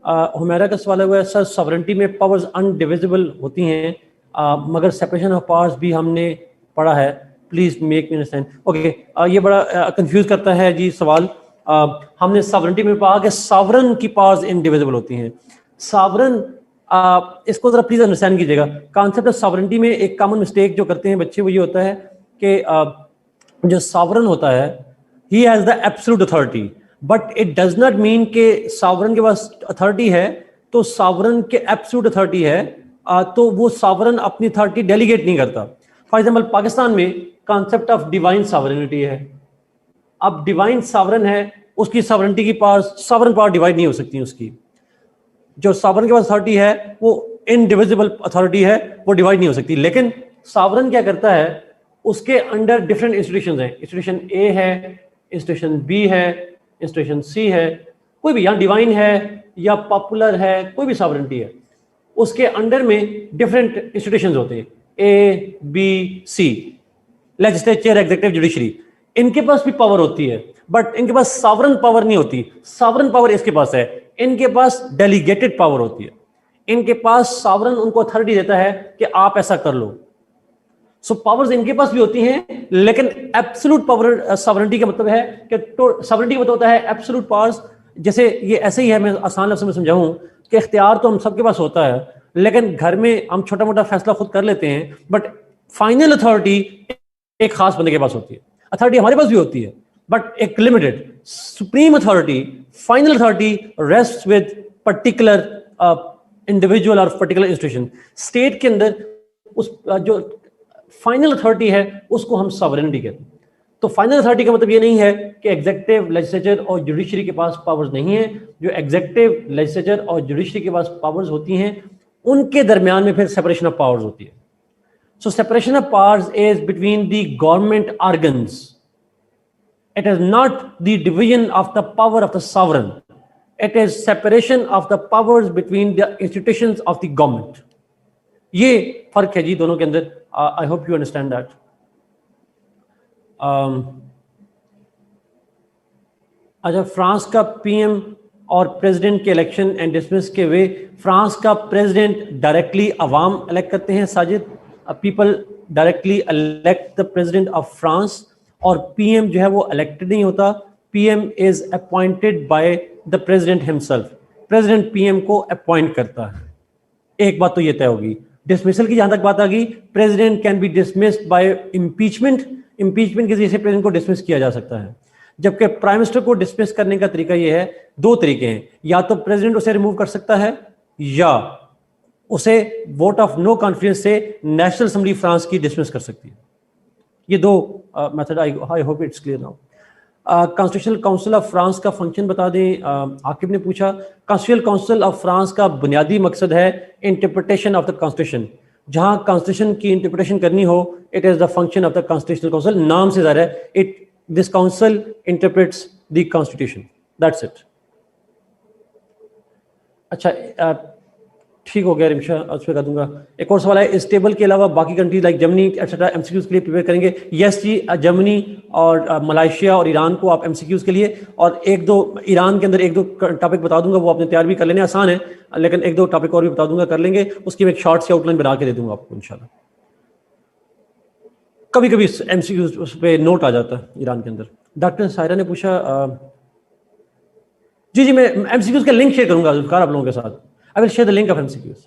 हुमैरा का सवाल हुआ है सर, सॉवरेंटी में पावर्स अनडिविजिबल होती हैं, मगर सेपरेशन ऑफ पावर्स भी हमने पढ़ा है, please make me understand. Okay, ये बड़ा कंफ्यूज करता है जी सवाल। हमने सॉवरेंटी में पढ़ा कि सॉवरन की पावर्स इनडिविजिबल होती हैं। सॉवरन, इसको जरा प्लीज अंडरस्टैंड कीजिएगा। कॉन्सेप्ट ऑफ सॉवरेंटी में एक कॉमन मिस्टेक जो करते हैं बच्चे वो ये होता है कि जो सॉवरन होता है he has the absolute authority, but it does not mean कि सॉवरन के पास अथॉरिटी है तो सॉवरन के एब्सोल्यूट अथॉरिटी है, तो वो सॉवरन अपनी अथॉरिटी डेलीगेट नहीं करता। फॉर एग्जाम्पल पाकिस्तान में कॉन्सेप्ट ऑफ डिवाइन सॉवरेनिटी है। अब डिवाइन सॉवरन है, उसकी सॉवरेनिटी की पावर, सॉवरन पावर डिवाइड नहीं हो सकती उसकी। जो सॉवरन के पास अथॉरिटी है वो इनडिविजिबल अथॉरिटी है, वो डिवाइड नहीं हो सकती। लेकिन सॉवरन क्या करता है, उसके अंडर डिफरेंट इंस्टीट्यूशन हैं। इंस्टीट्यूशन ए है, इंस्टीट्यूशन बी है, इंस्टीट्यूशन सी है, कोई भी, यहाँ डिवाइन है या पॉपुलर है, कोई भी सॉवरेनिटी है, उसके अंडर में डिफरेंट इंस्टीट्यूशन होते हैं, A B C, legislature, executive, judiciary. इनके पास भी पावर होती है, बट इनके पास सॉवरन पावर नहीं होती। सॉवरन पावर इसके पास है, इनके पास डेलीगेटेड पावर होती है। इनके पास सॉवरन उनको अथॉरिटी देता है कि आप ऐसा कर लो। सो पावर्स इनके पास भी होती हैं, लेकिन एब्सोल्यूट पावर, सॉवरेनिटी का मतलब है कि सॉवरेनिटी का मतलब होता है एब्सोल्यूट पावर्स। जैसे ये ऐसे ही है, मैं आसान लफ्ज़ में समझाऊं कि इख्तियार तो हम सबके पास होता है, लेकिन घर में हम छोटा मोटा फैसला खुद कर लेते हैं, बट फाइनल अथॉरिटी एक खास बंदे के पास होती है। अथॉरिटी हमारे पास भी होती है, बट एक limited. Supreme authority, final authority rest with particular individual और पर्टिकुलर इंस्टीट्यूशन। स्टेट के अंदर उस जो फाइनल अथॉरिटी है उसको हम सॉवरेनिटी कहते हैं। तो फाइनल अथॉरिटी का मतलब ये नहीं है कि एग्जीक्यूटिव, लेजिस्लेचर और जुडिशरी के पास पावर्स नहीं है। जो एग्जीक्यूटिव, लेजिस्लेचर और जुडिशरी के पास पावर्स होती हैं, उनके दरमियान में फिर सेपरेशन ऑफ पावर्स होती है। So separation of powers is between the government organs. It is not the division of the power of the sovereign. It is separation of the powers between the institutions of the government. ये फर्क है जी दोनों के अंदर। I hope you understand that. अच्छा, France का PM और president के इलेक्शन एंड डिसमिस के वे, फ्रांस का प्रेसिडेंट डायरेक्टली अवाम इलेक्ट करते हैं Sajid, people directly elect the president of France, और पीएम जो है वो इलेक्टेड नहीं होता, PM is appointed by the president himself. President PM को अपॉइंट करता है। एक बात तो ये तय होगी। डिसमिसल की जहां तक बात आ गई, president can be dismissed by impeachment. Impeachment के जरिए से प्रेसिडेंट को डिसमिस किया जा सकता है, जबकि प्राइम मिनिस्टर को डिसमिस करने का तरीका यह है, दो तरीके हैं, या तो प्रेसिडेंट उसे रिमूव कर सकता है या उसे वोट ऑफ नो कॉन्फिडेंस से नेशनल असेंबली फ्रांस की डिसमिस कर सकती है। ये दो method, I hope it's clear now. Constitutional council of France का फंक्शन बता दें, आकिब ने पूछा। कॉन्स्टिट्यूशनल काउंसिल ऑफ फ्रांस का बुनियादी मकसद है इंटरप्रिटेशन ऑफ द कॉन्स्टिट्यूशन। जहां कॉन्स्टिट्यूशन की इंटरप्रिटेशन करनी हो, it is the function of the constitutional council. नाम से ज़ाहिर है, it this council interprets the constitution, that's it. अच्छा, ठीक हो गया रिमशा, उस पर कर दूंगा। एक और सवाल है, इस टेबल के अलावा बाकी countries like Germany etcetera MCQs के लिए प्रिपेयर करेंगे? यस जी, जर्मनी और मलेशिया और ईरान को आप एमसीक्यूज के लिए, और एक दो ईरान के अंदर एक दो टॉपिक बता दूंगा, वो आपने तैयार भी कर लेने, आसान है, लेकिन एक दो टॉपिक और भी बता दूंगा, कर लेंगे। उसकी मैं एक शॉर्ट सी आउटलाइन बना के दे दूंगा आपको इंशाल्लाह। कभी कभी एमसीक्यूज उस पर नोट आ जाता है ईरान के अंदर। डॉक्टर सायरा ने पूछा, जी मैं एमसीक्यूज का लिंक शेयर करूंगा जुल्फकार आप लोगों के साथ। I will share the link of MCQs.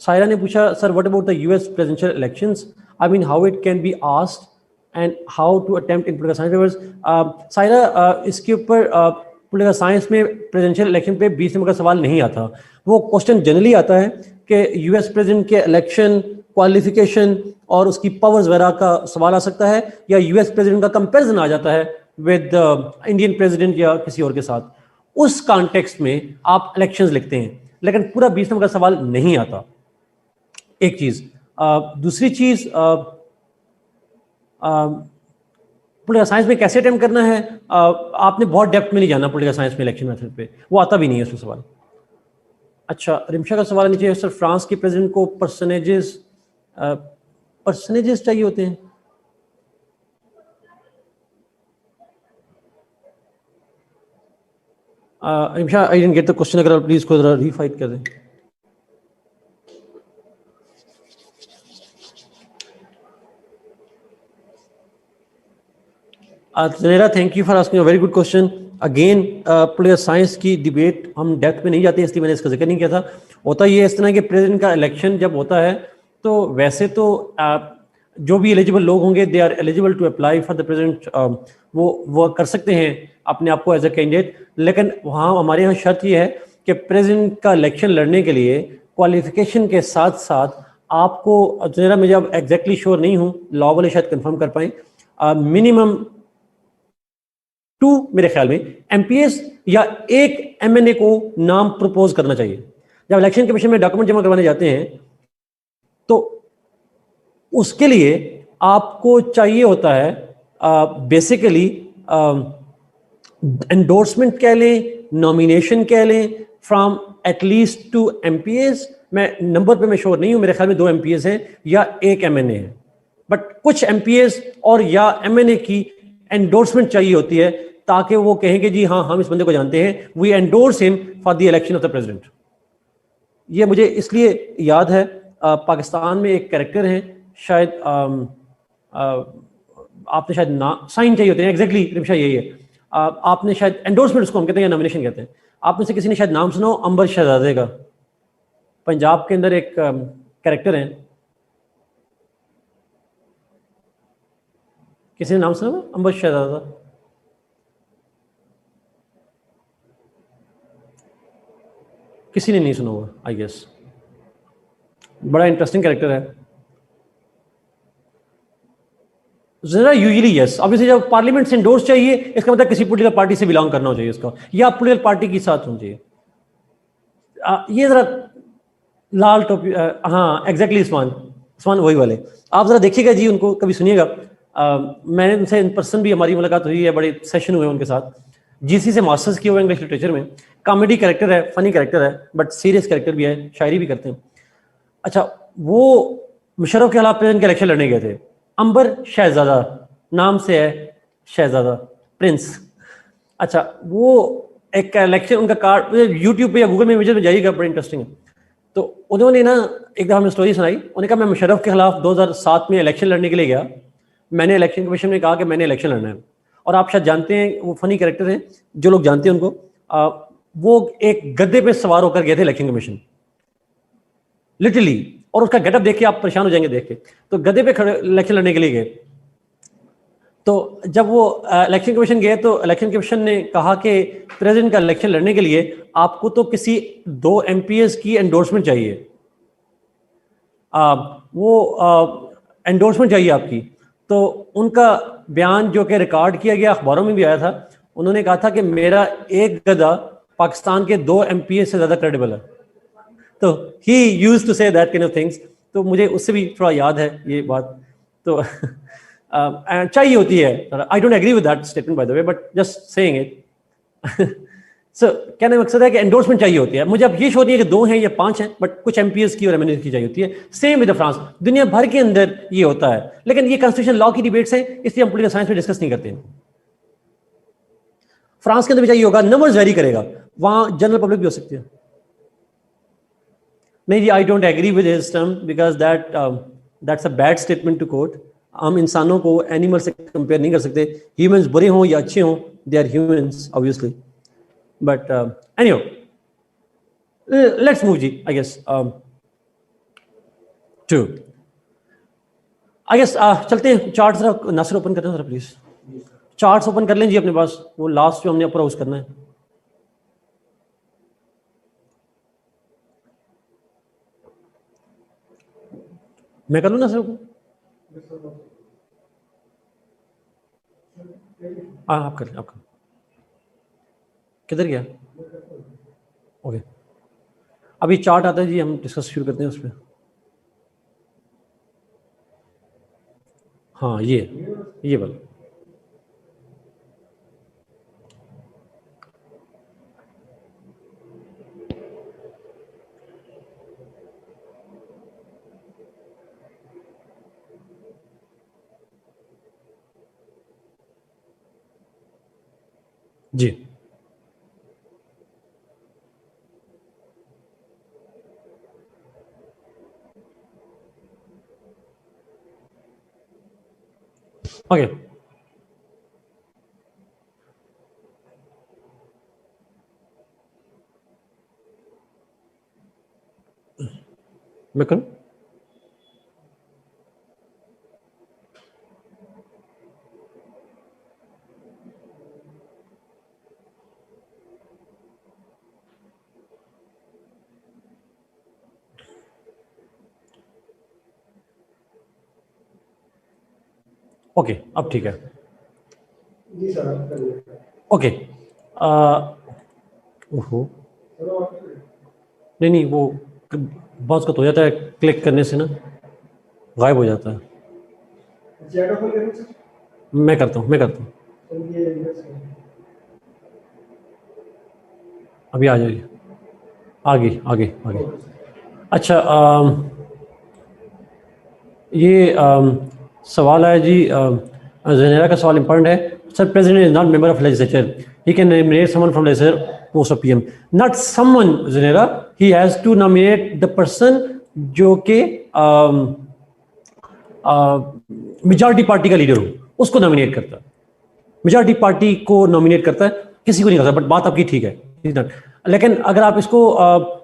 Saira ने पूछा, sir what about the US presidential elections, I mean how it can be asked and how to attempt in political science papers. Saira, इसके ऊपर political science में presidential election पे 20 number का सवाल नहीं आता। वो क्वेश्चन जनरली आता है कि यूएस प्रेसिडेंट के इलेक्शन, क्वालिफिकेशन और उसकी पावर्स वगैरह का सवाल आ सकता है, या यूएस प्रेसिडेंट का कंपेरिजन आ जाता है विद इंडियन प्रेसिडेंट या किसी और के साथ। उस कॉन्टेक्स्ट में आप इलेक्शंस लिखते हैं, लेकिन पूरा 20 नंबर का सवाल नहीं आता। एक चीज। दूसरी चीज, पॉलिटिकल साइंस में कैसे अटेम्प्ट करना है, आपने बहुत डेप्थ में नहीं जाना पॉलिटिकल साइंस में इलेक्शन मेथड पे, वो आता भी नहीं है उसमें सवाल। अच्छा, रिमशा का सवाल नीचे है, सर फ्रांस के प्रेसिडेंट को परसेंटेजेस चाहिए होते हैं? Imsha, I didn't get the question. अगर आप प्लीज को जरा रीफाइट कर दें. Zanera, thank you for asking a very good question. Again player science की डिबेट हम डेप्थ में नहीं जाते, इसलिए मैंने इसका जिक्र नहीं किया था. होता ये इस तरह के प्रेसिडेंट का इलेक्शन जब होता है तो वैसे तो जो भी एलिजिबल लोग होंगे they are eligible to apply for the president, वो कर सकते हैं अपने आप को एज अ कैंडिडेट. लेकिन वहाँ हमारे यहाँ शर्त ये है कि प्रेसिडेंट का इलेक्शन लड़ने के लिए क्वालिफिकेशन के साथ साथ आपको, जरा मैं जब एग्जैक्टली श्योर नहीं हूँ, लॉ वाले शायद कंफर्म कर पाएँ, मिनिमम 2 मेरे ख्याल में एमपीएस या एक एमएनए को नाम प्रपोज करना चाहिए. जब इलेक्शन कमीशन में डॉक्यूमेंट जमा करवाने जाते हैं तो उसके लिए आपको चाहिए होता है बेसिकली एंडोर्समेंट कह लें, नॉमिनेशन कह लें, फ्रॉम एटलीस्ट 2 एमपीएस. मैं नंबर पे मैं श्योर नहीं हूं, मेरे ख्याल में 2 एमपीएस हैं या एक एमएनए है, बट कुछ एमपीएस और या एमएनए की एंडोर्समेंट चाहिए होती है ताकि वो कहेंगे जी हाँ हम इस बंदे को जानते हैं, we endorse him for the election of the president. ये मुझे इसलिए याद है, पाकिस्तान में एक कैरेक्टर है शायद, आपने शायद ना साइन चाहिए होते हैं, एग्जैक्टली रिमशा यही है. आपने शायद एंडोर्समेंट उसको हम कहते हैं या नॉमिनेशन कहते हैं. आप में से किसी ने शायद नाम सुना हो अंबर शहजादे का. पंजाब के अंदर एक कैरेक्टर है, किसी ने नाम सुना हो अंबर शहजादा? किसी ने नहीं सुना हुआ आई गेस. बड़ा इंटरेस्टिंग कैरेक्टर है. जरा यूजुअली यस, ऑब्वियसली जब पार्लियामेंट से एंडोर्स चाहिए इसका मतलब किसी पोलिटिकल पार्टी से बिलोंग करना हो चाहिए इसका, या पोलिटिकल पार्टी के साथ होना चाहिए. ये जरा लाल टोपी, हाँ एग्जैक्टली इस्मान, इस्मान वही वाले. आप जरा देखिएगा जी, उनको कभी सुनिएगा. मैंने उनसे इन पर्सन भी हमारी मुलाकात हुई है, बड़े सेशन हुए उनके साथ. जीसी से मास्टर्स किए हुए इंग्लिश लिटरेचर में. कॉमेडी कैरेक्टर है, फनी कैरेक्टर है, बट सीरियस कैरेक्टर भी है, शायरी भी करते हैं. अच्छा, वो मुशर्रफ के खिलाफ प्रेसिडेंट के इलेक्शन लड़ने गए थे. अंबर शहजादा नाम से है, शहजादा प्रिंस. अच्छा, वो एक इलेक्शन उनका कार्ड यूट्यूब पे या गूगल में इमेजेस में जाइएगा, बड़ा इंटरेस्टिंग है. तो उन्होंने ना एक दफ़ा हमें स्टोरी सुनाई. उन्होंने कहा मैं मुशर्रफ के खिलाफ 2007 में इलेक्शन लड़ने के लिए गया. मैंने इलेक्शन कमीशन में कहा कि मैंने इलेक्शन लड़ना है. और आप शायद जानते हैं, वो फनी कैरेक्टर हैं, जो लोग जानते हैं उनको, वो एक गद्दे पे सवार होकर गए थे इलेक्शन कमीशन, लिटरली. और उसका गेटअप देख के आप परेशान हो जाएंगे देख के. तो गद्दे पे खड़े इलेक्शन लड़ने के लिए गए. तो जब वो इलेक्शन कमीशन गए तो इलेक्शन कमीशन ने कहा कि प्रेसिडेंट का इलेक्शन लड़ने के लिए आपको तो किसी 2 एमपीएस की एंडोर्समेंट चाहिए. वो एंडोर्समेंट चाहिए आपकी. तो उनका बयान जो कि रिकॉर्ड किया गया, अखबारों में भी आया था, उन्होंने कहा था कि मेरा एक गधा पाकिस्तान के 2 एमपीएस से ज़्यादा क्रेडिबल है. तो he used to say that kind of things. तो मुझे उससे भी थोड़ा याद है ये बात. तो चाहिए होती है. I don't agree with that statement by the way, but just saying it. So कहने का मकसद है कि एंडोर्समेंट चाहिए होती है. मुझे अब ये शो नहीं है कि 2 हैं या 5 हैं, बट कुछ एमपीएस की और एमएनए की चाहिए होती है. सेम विद फ्रांस, दुनिया भर के अंदर ये होता है. लेकिन ये कॉन्स्टिट्यूशन लॉ की डिबेट्स हैं, इसलिए हम पॉलिटिकल साइंस में डिस्कस नहीं करते हैं. फ्रांस के अंदर भी चाहिए होगा, नंबर्स वेरी करेगा, वहां जनरल पब्लिक भी हो सकती है. नहीं जी, I don't agree with his term because that's a bad statement to quote. हम इंसानों को एनिमल से कंपेयर नहीं कर सकते. ह्यूमंस बुरे हों या अच्छे हों, they are humans obviously. But anyway, let's move जी, I guess to, I guess चलते हैं. चार्ट जरा नासिर ओपन करना जरा प्लीज. चार्ट्स ओपन कर लें जी अपने पास, वो लास्ट जो हमने अप्रोच करना है. मैं कर लूँ नासिर ओपन? हाँ आप कर लें, आप कर. किधर गया? ओके, अभी चार्ट आता है जी, हम डिस्कस शुरू करते हैं उस पर. हाँ ये वाला. जी ओके मैं करूं? ओके अब ठीक है जी सर, आप करिए। ओके ओहो नहीं वो बहुत कुछ हो जाता है, क्लिक करने से ना गायब हो जाता है। चैट ओपन करें सर। मैं करता हूँ चलिए इधर से। अभी आ जाइए, आगे आगे आगे। Okay sir. अच्छा ये सवाल है जी, जनेरा का सवाल इंपॉर्टेंट है। Sir, president is not member of legislature, he can nominate someone from legislature post of PM. Not someone general, he has to nominate the person जो के मेजॉरिटी पार्टी का लीडर हो, उसको नॉमिनेट करता है। मेजॉरिटी पार्टी को nominate करता है, किसी को नहीं करता। बट बात आपकी ठीक है, लेकिन अगर आप इसको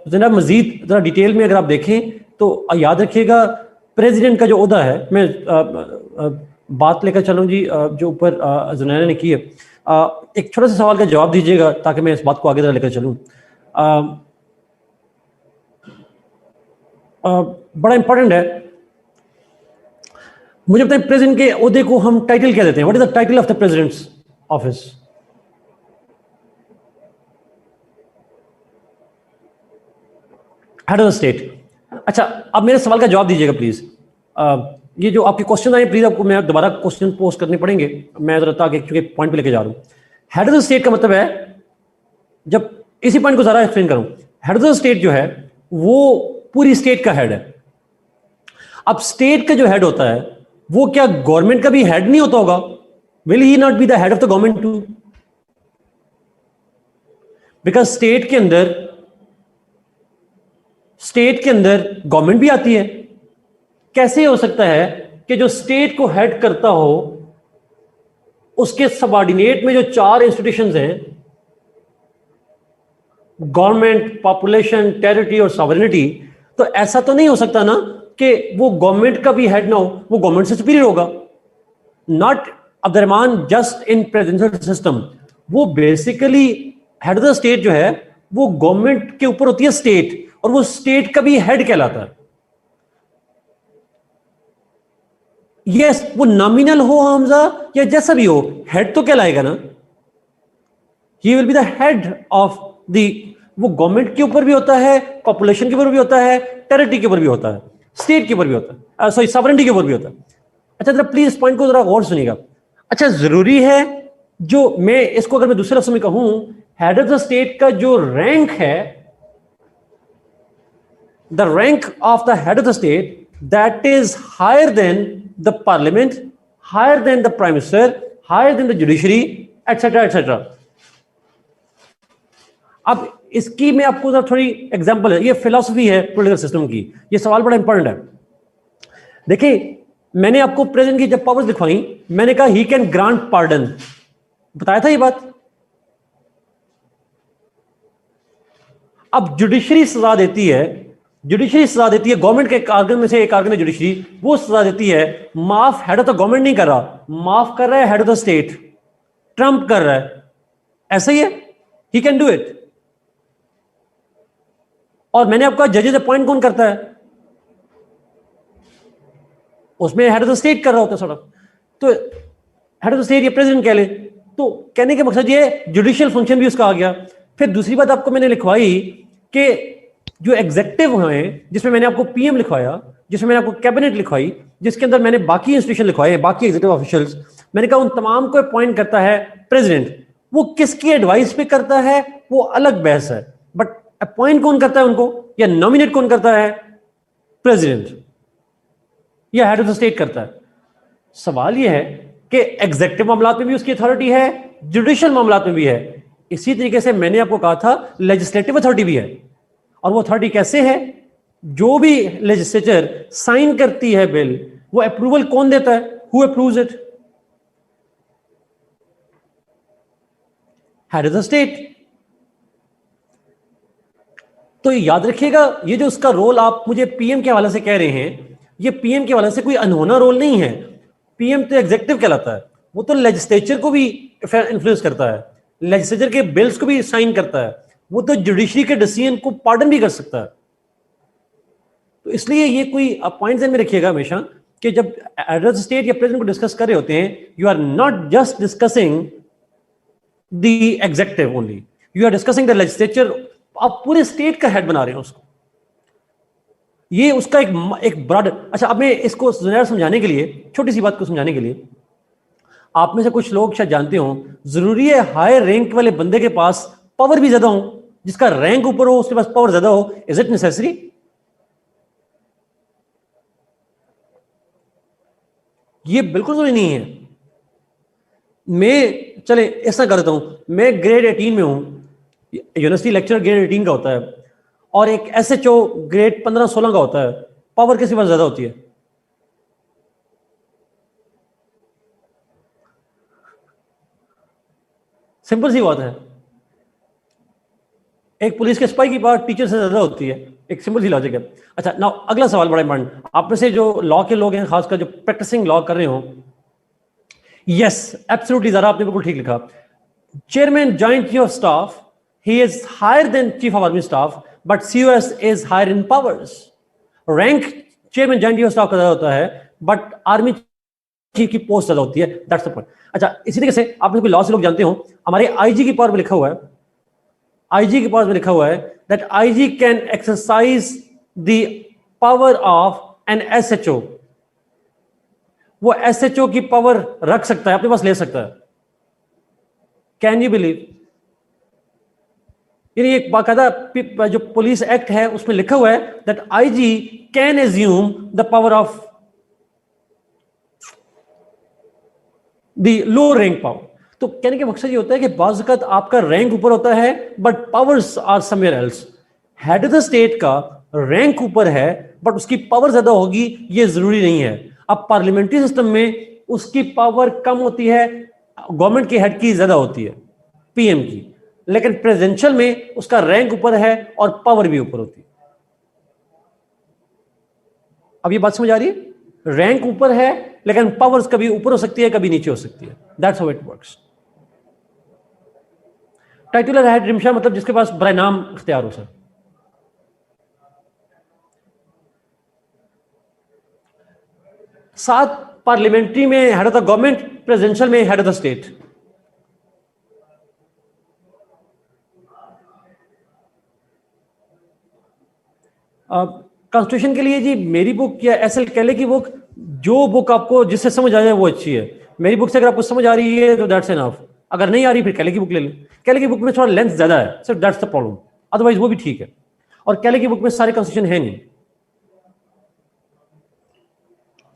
जरा मजीद जरा डिटेल में अगर आप देखें तो याद रखिएगा, प्रेसिडेंट का जो ओहदा है, मैं बात लेकर चलूँ जी जो ऊपर जुनैना ने की है। एक छोटा सा सवाल का जवाब दीजिएगा ताकि मैं इस बात को आगे जरा लेकर चलूँ। बड़ा इंपॉर्टेंट है, मुझे बताएं प्रेसिडेंट के ओहदे को हम टाइटल क्या देते हैं? What is the title of the president's office? Head of the state. अच्छा, अब मेरे सवाल का जवाब दीजिएगा प्लीज। ये जो आपके क्वेश्चन आए प्लीज आपको मैं दोबारा क्वेश्चन पोस्ट करने पड़ेंगे, मैं जरा ताकि चूंकि पॉइंट पे लेके जा रहा हूं। हेड ऑफ द स्टेट का मतलब है, जब इसी पॉइंट को जरा एक्सप्लेन करूं, हेड ऑफ द स्टेट जो है वो पूरी स्टेट का हेड है। अब स्टेट का जो हेड होता है वो क्या गवर्नमेंट का भी हेड नहीं होता होगा? Will he not be the head of the government too? Because state के अंदर गवर्नमेंट भी आती है। कैसे हो सकता है कि जो स्टेट को हेड करता हो उसके सबऑर्डिनेट में जो 4 इंस्टीट्यूशंस हैं, गवर्नमेंट, पॉपुलेशन, टेरिटरी और सॉवरेनिटी, तो ऐसा तो नहीं हो सकता ना कि वो गवर्नमेंट का भी हेड ना हो, वो गवर्नमेंट से सुपीरियर होगा। नॉट अब्दुर्रहमान जस्ट इन प्रेसिडेंशियल सिस्टम, वो basically head of the state जो है वो गवर्नमेंट के ऊपर होती है स्टेट, और वो स्टेट का भी हेड कहलाता है। यस, वो नॉमिनल हो हमजा या जैसा भी हो, हेड तो कहलाएगा ना। He will be the head of the, वो गवर्नमेंट के ऊपर भी होता है, पॉपुलेशन के ऊपर भी होता है, टेरिटरी के ऊपर भी होता है, स्टेट के ऊपर भी होता है, सॉरी सॉवरेनिटी के ऊपर भी होता है। अच्छा जरा प्लीज इस पॉइंट को जरा गौर सुनिएगा। अच्छा, जरूरी है, जो मैं इसको अगर मैं दूसरे लफ्ज़ में कहूं, हेड ऑफ द स्टेट का जो रैंक है, the rank of the head of the state, that is higher than the parliament, higher than the prime minister, higher than the judiciary, etc etc। अब इसकी मैं आपको जरा थोड़ी एग्जांपल है, ये फिलॉसफी है पॉलिटिकल सिस्टम की, ये सवाल बड़ा इंपॉर्टेंट है। देखिए, मैंने आपको प्रेसिडेंट की जब पावर्स दिखवाई, मैंने कहा ही कैन ग्रांट पार्डन, बताया था ये बात। अब जुडिशरी सजा देती है, गवर्नमेंट के आर्गन में से एक आर्गन है जुडिशरी, वो सजा देती है। माफ हेड ऑफ द गवर्नमेंट नहीं कर रहा, माफ कर रहा है head of the state, Trump कर रहा है। ऐसा ही है, ही कैन डू इट। और मैंने आपका जजेस अपॉइंट कौन करता है? उसमें हेड ऑफ द स्टेट कर रहा होता है सारा। तो हेड ऑफ द स्टेट या प्रेसिडेंट कह ले, तो कहने के मकसद ये जुडिशियल फंक्शन भी उसका आ गया। फिर दूसरी बात आपको मैंने लिखवाई कि जो एग्जेक्टिव हैं, जिसमें मैंने आपको पीएम लिखवाया, जिसमें मैंने आपको कैबिनेट लिखवाई, जिसके अंदर मैंने बाकी इंस्टीट्यूशन लिखवाए, बाकी एग्जीक्यूटिव ऑफिशियल्स, मैंने कहा उन तमाम को अपॉइंट करता है प्रेसिडेंट। वो किसकी एडवाइस पे करता है वो अलग बहस है, बट अपॉइंट कौन करता है उनको, या नॉमिनेट कौन करता है? प्रेसिडेंट या हेड ऑफ द स्टेट करता है। सवाल यह है कि एग्जेक्टिव मामलात में भी उसकी अथॉरिटी है, जुडिशियल मामलात में भी है। इसी तरीके से मैंने आपको कहा था लेजिस्लेटिव अथॉरिटी भी है। और वो अथॉरिटी कैसे है? जो भी लेजिस्लेचर साइन करती है बिल, वो अप्रूवल कौन देता है? Who approves it? Head of the state. तो याद रखिएगा, ये जो उसका रोल आप मुझे पीएम के हवाले से कह रहे हैं, ये पीएम के हवाले से कोई अनहोना रोल नहीं है। पीएम तो एग्जीक्यूटिव कहलाता है, वो तो लेजिस्लेचर को भी इन्फ्लुएंस करता है, लेजिस्लेचर के बिल्स को भी साइन करता है, वो तो जुडिशरी के डिसीजन को पार्डन भी कर सकता है। तो इसलिए ये कोई पॉइंट में रखिएगा हमेशा कि जब हेड ऑफ द स्टेट या प्रेसिडेंट को डिस्कस कर रहे होते हैं, you are not just discussing the executive only, you are discussing the legislature. आप पूरे स्टेट का हेड बना रहे हैं उसको, ये उसका एक ब्रॉड। अच्छा, अब मैं इसको समझाने के लिए, छोटी सी बात को समझाने के लिए, आप में से कुछ लोग शायद जानते हो, जरूरी है हाई रैंक वाले बंदे के पास पावर भी ज्यादा हो, जिसका रैंक ऊपर हो उसके पास पावर ज्यादा हो? Is it necessary? ये बिल्कुल जरूरी नहीं है। मैं चले ऐसा करता हूं, मैं ग्रेड 18 में हूं, यूनिवर्सिटी लेक्चर ग्रेड 18 का होता है, और एक एसएचओ ग्रेड 15-16 का होता है, पावर किसके पास ज्यादा होती है? सिंपल सी बात है, एक पुलिस के सिपाही की पावर टीचर से ज्यादा होती है, एक सिंपल सी लॉजिक है। अच्छा, नाउ अगला सवाल बड़ा इंपॉर्टेंट, आप में से जो लॉ के लोग हैं, खासकर जो प्रैक्टिसिंग लॉ कर रहे हो, यस एब्सोल्युटली, जरा आपने बिल्कुल ठीक लिखा। Chairman joint chief of staff, he is higher than chief of army staff, but COS is higher in powers. Rank chairman joint chief of staff का ज्यादा होता है, बट आर्मी चीफ की पोस्ट ज्यादा होती है। That's the point. अच्छा, इसी तरीके से आप लॉ से लोग जानते हो, हमारे आईजी की पावर में लिखा हुआ है, आईजी के पास में लिखा हुआ है that IG can exercise the power of an SHO. वो एसएचओ की पावर रख सकता है, अपने पास ले सकता है। Can you believe? यानी एक बाकायदा जो पुलिस एक्ट है उसमें लिखा हुआ है that IG can assume the power of the low rank power. तो कहने का मकसद ये होता है कि बाज़ वक़्त आपका रैंक ऊपर होता है but powers are somewhere else. Head of the state का रैंक ऊपर है बट उसकी पावर ज्यादा होगी, ये जरूरी नहीं है। अब पार्लियामेंट्री सिस्टम में उसकी पावर कम होती है, गवर्नमेंट के हेड की ज्यादा होती है, पीएम की, लेकिन प्रेसिडेंशियल में उसका रैंक ऊपर है और पावर भी ऊपर होती है। अब ये बात समझ आ रही है? रैंक ऊपर है लेकिन पावर्स कभी ऊपर हो सकती है, कभी नीचे हो सकती है। That's how it works. Titular head Rimsha मतलब जिसके पास बराए नाम इख्तियार हो। सर, सात पार्लियामेंट्री में head of the government, presidential में head of the state. Constitution के लिए जी मेरी बुक या एसएल केले की बुक, जो बुक आपको जिससे समझ आ जाए वो अच्छी है। मेरी बुक से अगर आपको समझ आ रही है तो दैट्स एनफ, अगर नहीं आ रही फिर केले की बुक ले लें। केले की बुक में थोड़ा लेंथ ज्यादा है sir, that's the problem, otherwise वो भी ठीक है। और केले की बुक में सारे कॉन्स्टिट्यूशन है नहीं,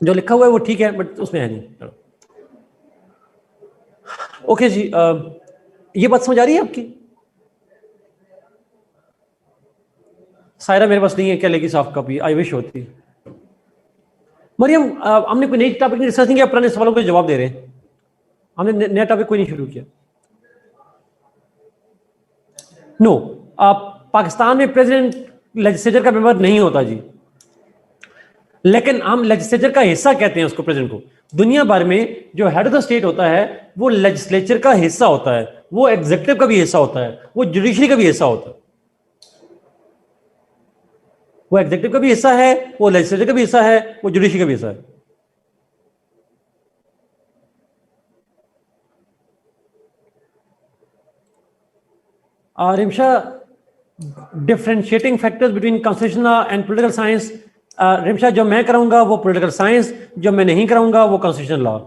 जो लिखा हुआ है वो ठीक है बट उसमें है नहीं। ओके जी, ये बात समझ आ रही है आपकी? सायरा मेरे पास नहीं है केले की सॉफ्ट कॉपी, आई विश होती। मरियम, हमने कोई नई टॉपिक डिस्कस नहीं किया, पुराने सवालों के जवाब दे रहे हैं, हमने नया टॉपिक कोई नहीं शुरू किया। नो, पाकिस्तान में प्रेसिडेंट लेजिस्लेचर का मेंबर नहीं होता जी, लेकिन हम लेजिस्लेचर का हिस्सा कहते हैं उसको, प्रेसिडेंट को। दुनिया भर में जो हेड ऑफ द स्टेट होता है वो लेजिस्लेचर का हिस्सा होता है, वो एग्जीक्यूटिव का भी हिस्सा होता है, वो जुडिशरी का भी हिस्सा होता है। वो एग्जीक्यूटिव का भी हिस्सा है, वो लेजिस्लेचर का भी हिस्सा है, वो जुडिशरी का भी हिस्सा है। Rimsha, differentiating factors between constitution law and political science. Rimsha, जो मैं कराऊंगा वो पॉलिटिकल साइंस, जो मैं नहीं कराऊंगा वो कॉन्स्टिट्यूशन लॉ।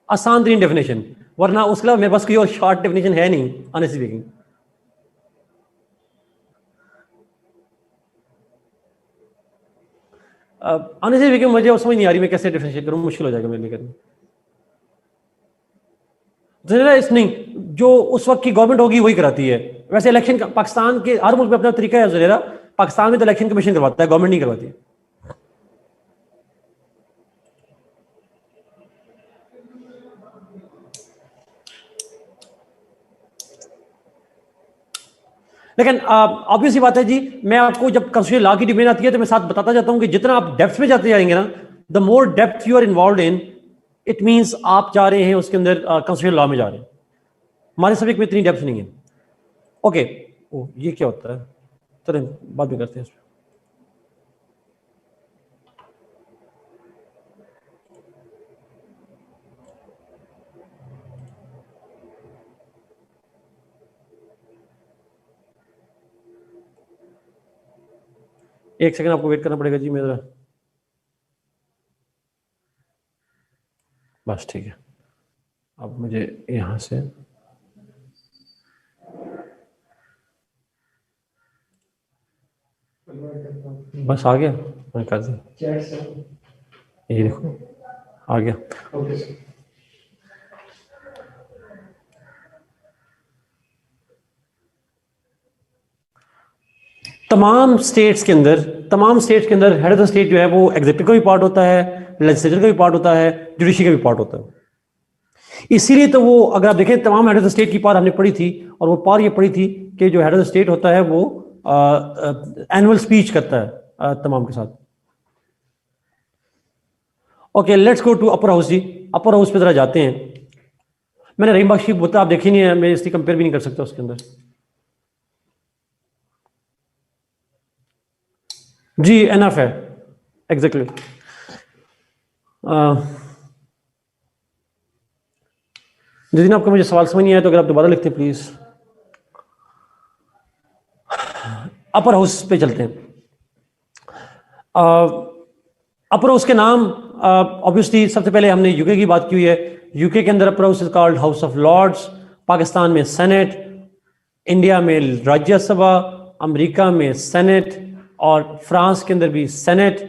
आसान तरीन डेफिनेशन, वरना उसके अलावा मेरे पास कोई और शॉर्ट डेफिनेशन है नहीं, ऑनेस्टली स्पीकिंग। ऑनेस्टली स्पीकिंग मुझे वो समझ नहीं आ रही मैं कैसे डिफरेंशिएट करूं, मुश्किल हो जाएगा मेरे लिए करना। इस नहीं, जो उस वक्त की गवर्नमेंट होगी वही कराती है। वैसे इलेक्शन पाकिस्तान के हर मुल्क में अपना तरीका है ज़ुनैरा, पाकिस्तान में तो इलेक्शन कमीशन करवाता है, गवर्नमेंट नहीं करवाती। लेकिन ऑब्वियस बात है जी, मैं आपको जब कंस्टिट्यूशन लॉ की डिमेन आती है तो मैं साथ बताता जाता हूं कि जितना आप डेप्थ में जाते जाएंगे ना, the more depth you are involve in, it means आप जा रहे हैं उसके अंदर कंस्टिट्यूशन लॉ में जा रहे हैं। हमारे सब्जेक्ट में इतनी डेप्थ नहीं है। ओके, ओ ये क्या होता है, चलें बाद में करते हैं। एक सेकंड आपको वेट करना पड़ेगा जी मेरा, बस ठीक है। अब मुझे यहां से बस आ गया, मैं कर दूं, चैट से ये देखो आ गया। Okay sir. तमाम स्टेट्स के अंदर हेड ऑफ द स्टेट जो है वो एग्जीक्यूटिव का भी पार्ट होता है, लेजिस्लेचर का भी पार्ट होता है, जुडिशरी का भी पार्ट होता है। इसीलिए तो वो अगर आप देखें तमाम हेड ऑफ द स्टेट की पार हमने पढ़ी थी, और वो पार ये पढ़ी थी कि जो हेड ऑफ द स्टेट होता है वो एनुअल स्पीच करता है तमाम के साथ। Okay, let's go to upper house जी। अपर हाउस पे जरा जाते हैं। मैंने रहीम बख्श की बुत आप देखी नहीं है, मैं इसकी कंपेयर भी नहीं कर सकता उसके अंदर। जी एनफ है, एग्जैक्टली। जिस दिन आपको मुझे सवाल समझ नहीं आया तो अगर आप दोबारा लिखते हैं प्लीज। अपर हाउस पे चलते हैं। अपर हाउस के नाम ऑब्वियसली सबसे पहले हमने यूके की बात की हुई है। यूके के अंदर upper house is called House of Lords, Pakistan में सेनेट, इंडिया में राज्यसभा, अमेरिका में सेनेट, और फ्रांस के अंदर भी सेनेट।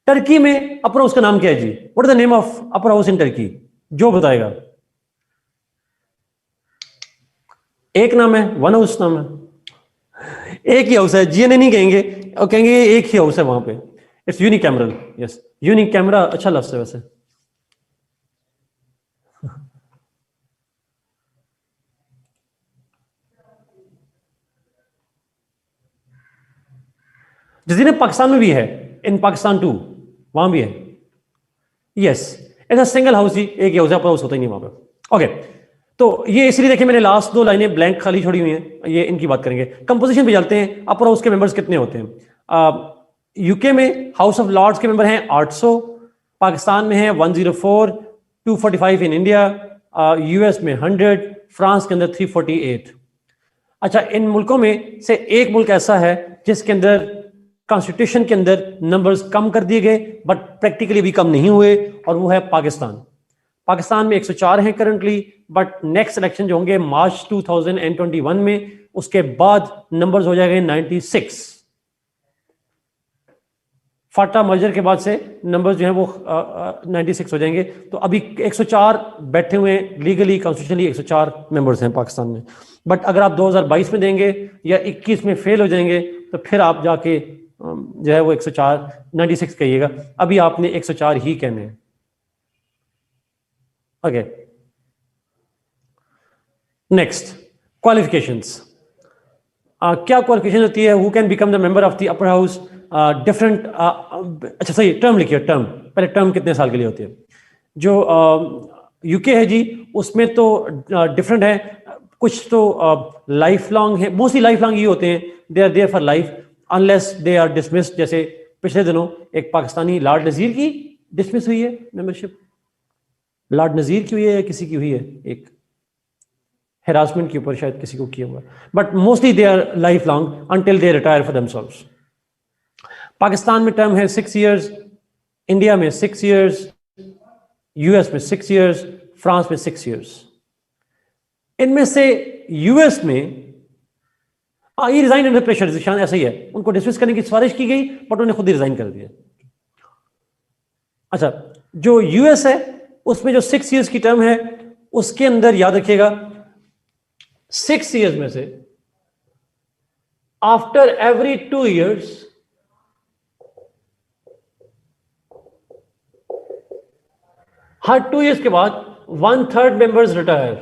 टर्की में अपर हाउस का नाम क्या है जी? What is the name of upper house in Turkey? जो बताएगा। एक नाम है, वन हाउस नाम है, एक ही हाउस है, जीएनए नहीं कहेंगे, और कहेंगे एक ही हाउस है वहां पे। It's unicameral. यस, यूनिकैमरा अच्छा लफ्ज है वैसे। जिस पाकिस्तान में भी है, इन पाकिस्तान टू, वहां भी है। यस, ऐसा सिंगल हाउस ही, एक ही हाउस है, अपर हाउस होता ही नहीं वहां पे। ओके, तो ये इसलिए देखिए मैंने लास्ट दो लाइनें ब्लैंक खाली छोड़ी हुई हैं, ये इनकी बात करेंगे। कंपोजिशन पे चलते हैं। अपर हाउस के मेंबर्स कितने होते हैं? यूके में हाउस ऑफ लॉर्ड्स के मेंबर हैं 800, पाकिस्तान में है 104, 245 इन इंडिया, यूएस में 100, फ्रांस के अंदर 348। अच्छा, इन मुल्कों में से एक मुल्क ऐसा है जिसके अंदर कॉन्स्टिट्यूशन के अंदर नंबर्स कम कर दिए गए बट प्रैक्टिकली भी कम नहीं हुए, और वो है पाकिस्तान। पाकिस्तान में 104 हैं करंटली, बट नेक्स्ट इलेक्शन जो होंगे मार्च 2021 में, उसके बाद नंबर्स हो जाएंगे 96। फाटा मर्जर के बाद से नंबर्स जो हैं वो 96 हो जाएंगे। तो अभी 104 बैठे हुए हैं लीगली, कॉन्स्टिट्यूशनली 104 मेंबर्स हैं पाकिस्तान में। बट अगर आप 2022 में देंगे या 21 में फेल हो जाएंगे तो फिर आप जाके जो है वो 104 96 कहिएगा। अभी आपने 104 ही कहने हैं। Okay, next qualifications. क्या क्वालिफिकेशन होती है? Who can become the member of the upper house? Different, अच्छा सही, टर्म लिखिए। टर्म पहले, टर्म कितने साल के लिए होती है? जो यूके है जी, उसमें तो डिफरेंट है। कुछ तो लाइफ लॉन्ग है, मोस्टली लाइफ लॉन्ग ही होते हैं, they are there for life unless they are dismissed. जैसे पिछले दिनों एक पाकिस्तानी लॉर्ड नजीर की डिसमिस हुई है मेंबरशिप। लॉर्ड नजीर की हुई है या किसी की हुई है? एक हेरासमेंट के ऊपर शायद किसी को किया हुआ, but mostly they our life long until they retire for themselves. Pakistan में टर्म है 6 इयर्स, इंडिया में 6 इयर्स, यूएस में 6 इयर्स, फ्रांस में 6 इयर्स। इनमें से यूएस में ये रिजाइन अंडर प्रेशर, निशान ऐसा ही है, उनको डिसमिस करने की सिफारिश की गई बट उन्होंने खुद ही रिजाइन कर दिया। अच्छा, जो यूएस है उसमें जो 6 इयर्स की टर्म है, उसके अंदर याद रखिएगा 6 इयर्स में से आफ्टर एवरी 2 इयर्स हर 2 इयर्स के बाद 1/3 members retire.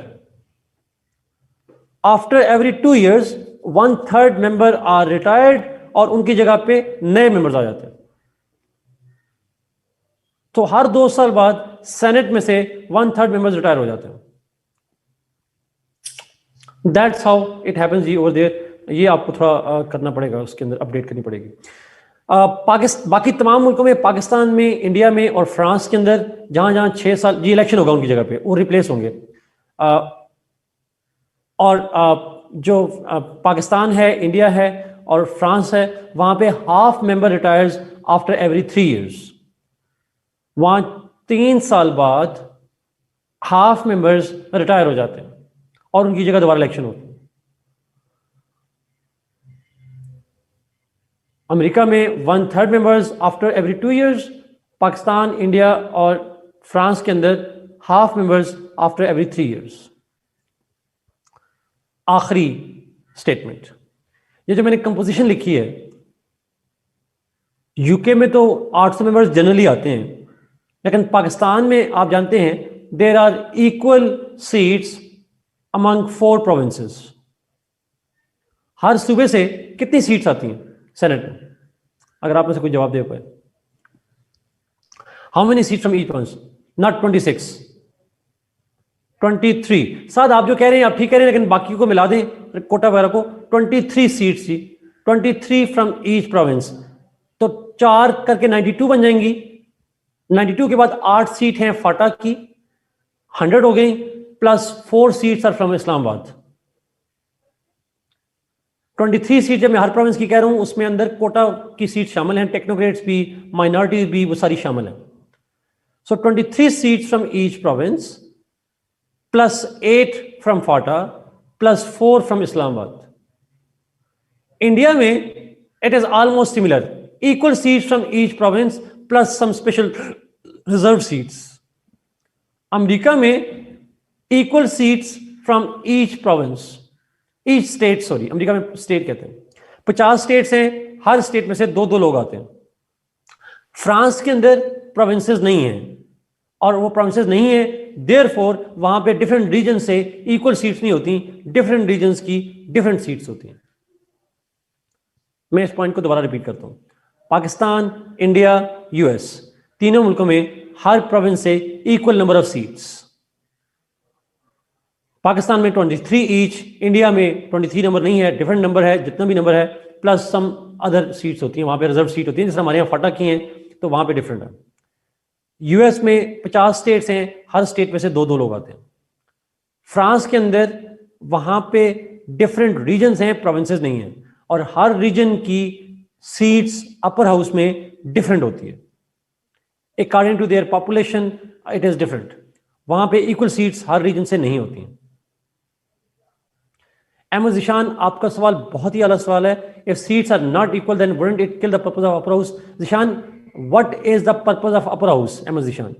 After every 2 years 1/3 member are retired और उनकी जगह पे नए मेंबर्स आ जाते हैं। तो हर 2 साल बाद सेनेट में से 1/3 मेंबर्स रिटायर हो जाते हैं। दैट्स हाउ इट हैपेंस जी ओवर देयर। ये आपको थोड़ा करना पड़ेगा, उसके अंदर अपडेट करनी पड़ेगी। बाकी तमाम मुल्कों में, पाकिस्तान में, इंडिया में और फ्रांस के अंदर जहां जहां 6 साल जी इलेक्शन होगा उनकी जगह पे वो रिप्लेस होंगे। और जो पाकिस्तान है, इंडिया है और फ्रांस है, वहां पे half member retires after every 3 years। वहां 3 साल बाद हाफ मेंबर्स रिटायर हो जाते हैं और उनकी जगह दोबारा इलेक्शन होती है। अमेरिका में 1/3 members after every 2 years। Pakistan, India और फ्रांस के अंदर half members after every 3 years। आखिरी स्टेटमेंट, ये जो मैंने कंपोजिशन लिखी है, यूके में तो 800 मेंबर्स जनरली आते हैं, लेकिन पाकिस्तान में आप जानते हैं there are equal seats among 4 provinces. हर सूबे से कितनी सीट्स आती हैं सेनेट में? अगर आप में से कोई जवाब दे पाए। How many seat from each province? Not 26, 23। साथ आप जो कह रहे हैं आप ठीक कह रहे हैं, लेकिन बाकी को मिला दें कोटा वगैरह को, 23 सीट्स जी, 23 फ्रॉम ईच प्रोविंस। तो 4 करके 92 बन जाएंगी। 92 के बाद 8 सीट हैं फाटा की, 100 हो गई, plus 4 seats are from Islamabad. 23 seat जब मैं हर प्रोविंस की कह रहा हूं, उसमें अंदर कोटा की सीट शामिल हैं, टेक्नोक्रेट्स भी, माइनॉरिटीज भी, वो सारी शामिल हैं। So 23 seats from each province plus 8 from FATA plus 4 from Islamabad. India में it is almost similar, equal seats from each province plus some special reserve seats. America में equal seats from each province, each state, sorry America में state कहते हैं। 50 states हैं, हर state में से 2-2 लोग आते हैं। फ्रांस के अंदर प्रोविंसेस नहीं हैं, और वो प्रोविंसेस नहीं है, देयरफॉर वहां पे डिफरेंट रीजन से इक्वल सीट्स नहीं होती, डिफरेंट रीजन्स की डिफरेंट सीट्स होती हैं। मैं इस पॉइंट को दोबारा रिपीट करता हूं। पाकिस्तान, इंडिया, यूएस, तीनों मुल्कों में हर प्रोविंस से equal number of seats. Pakistan में 23 ईच, इंडिया में 23 नंबर नहीं है, डिफरेंट नंबर है, जितना भी नंबर है, प्लस सम अदर सीट्स होती हैं, वहां पे रिजर्व सीट होती है, जैसे हमारे यहाँ फटा की हैं, तो वहां पे डिफरेंट है। यूएस में 50 स्टेट्स हैं, हर स्टेट में से 2-2 लोग आते हैं। फ्रांस के अंदर वहां पे डिफरेंट रीजन्स हैं, प्रोविंसेस नहीं हैं, और हर रीजन की सीट्स अपर हाउस में डिफरेंट होती है, according to their population it is different. वहां पे इक्वल सीट्स हर रीजन से नहीं होती हैं। अहमद जिशान, आपका सवाल बहुत ही अलग सवाल है। If seats are not equal then wouldn't it kill the purpose of upper house? Zeeshan, what is the purpose of upper house? Ahmad Zeeshan,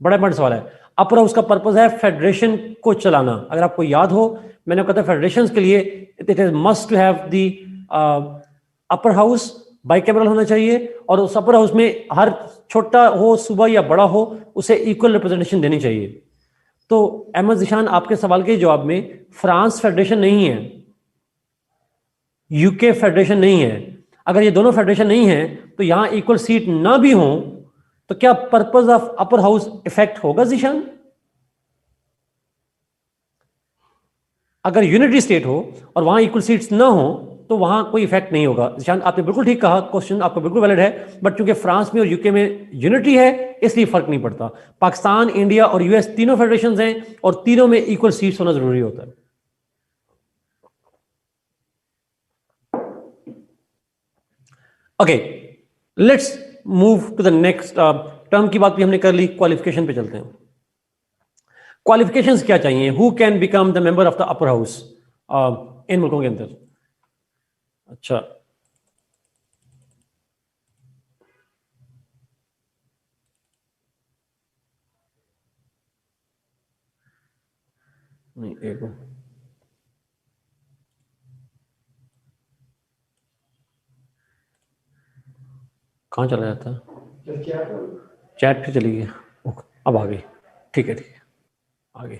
बड़ा इंपॉर्टेंट सवाल है। अपर हाउस का पर्पस है फेडरेशन को चलाना। अगर आपको याद हो, मैंने कहा था फेडरेशन के लिए it is must to have the upper house bicameral होना चाहिए, और उस अपर हाउस में हर छोटा हो, सूबा या बड़ा हो, उसे इक्वल रिप्रेजेंटेशन देनी चाहिए। तो अहमद जिशान, आपके सवाल के जवाब में फ्रांस फेडरेशन नहीं है, यूके फेडरेशन नहीं है। अगर ये दोनों फेडरेशन नहीं है तो यहां इक्वल सीट ना भी हो तो क्या purpose of upper house effect होगा जिशान? अगर यूनिटी स्टेट हो और वहां इक्वल सीट्स ना हो तो वहां कोई इफेक्ट नहीं होगा। जिशान, आपने बिल्कुल ठीक कहा, क्वेश्चन आपका बिल्कुल वैलिड है, बट चूंकि फ्रांस में और यूके में यूनिटी है इसलिए फर्क नहीं पड़ता। पाकिस्तान, इंडिया और यूएस तीनों फेडरेशन हैं और तीनों में इक्वल सीट्स होना जरूरी होता है। Okay, let's move to the next term की बात भी हमने कर ली, क्वालिफिकेशन पे चलते हैं। क्वालिफिकेशंस क्या चाहिए? Who can become the member of the upper house इन मुल्कों के अंदर? अच्छा, नहीं, एक कहाँ चला जाता है? चैट पे चली गई। अब आ गई, ठीक है ठीक है, आ गई,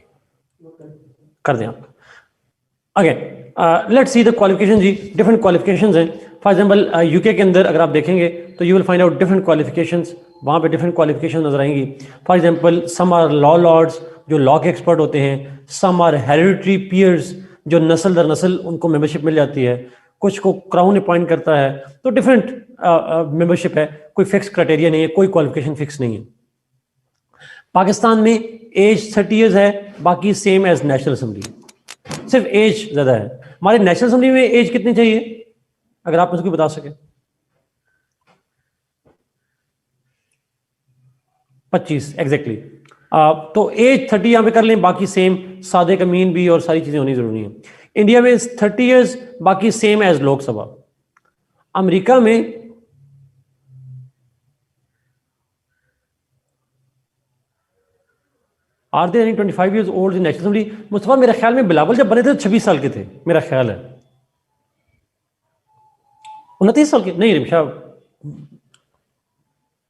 कर दें आप। Again let's see the qualification जी, डिफरेंट क्वालिफिकेशंस हैं. फॉर एग्जांपल यूके के अंदर अगर आप देखेंगे तो you will find out different qualifications, वहाँ पे डिफरेंट क्वालिफिकेशन नजर आएंगी. For example some are law lords, जो लॉ के एक्सपर्ट होते हैं. सम आर हेरिडिटरी पीयर्स, जो नस्ल दर नस्ल उनको मेंबरशिप मिल जाती है. कुछ को क्राउन अपॉइंट करता है. तो डिफरेंट मेंबरशिप है, कोई फिक्स क्राइटेरिया नहीं है, कोई क्वालिफिकेशन फिक्स नहीं है. पाकिस्तान में एज 30 ईयर्स है, बाकी सेम एज नेशनल असेंबली, सिर्फ एज ज्यादा है. हमारे नेशनल असेंबली में एज कितनी चाहिए, अगर आप मुझे बता सके? 25 एग्जैक्टली. तो एज 30 यहां पे कर लें, बाकी सेम, सादे का मीन भी और सारी चीजें होनी जरूरी है. इंडिया में 30 ईयर्स, बाकी सेम एज लोकसभा. अमेरिका में are they any 25 years old in national assembly? Mustafa, मेरे ख्याल में बिलावल जब बने थे तो 26 साल के थे, मेरा ख्याल है. 29 साल के नहीं, रिमशा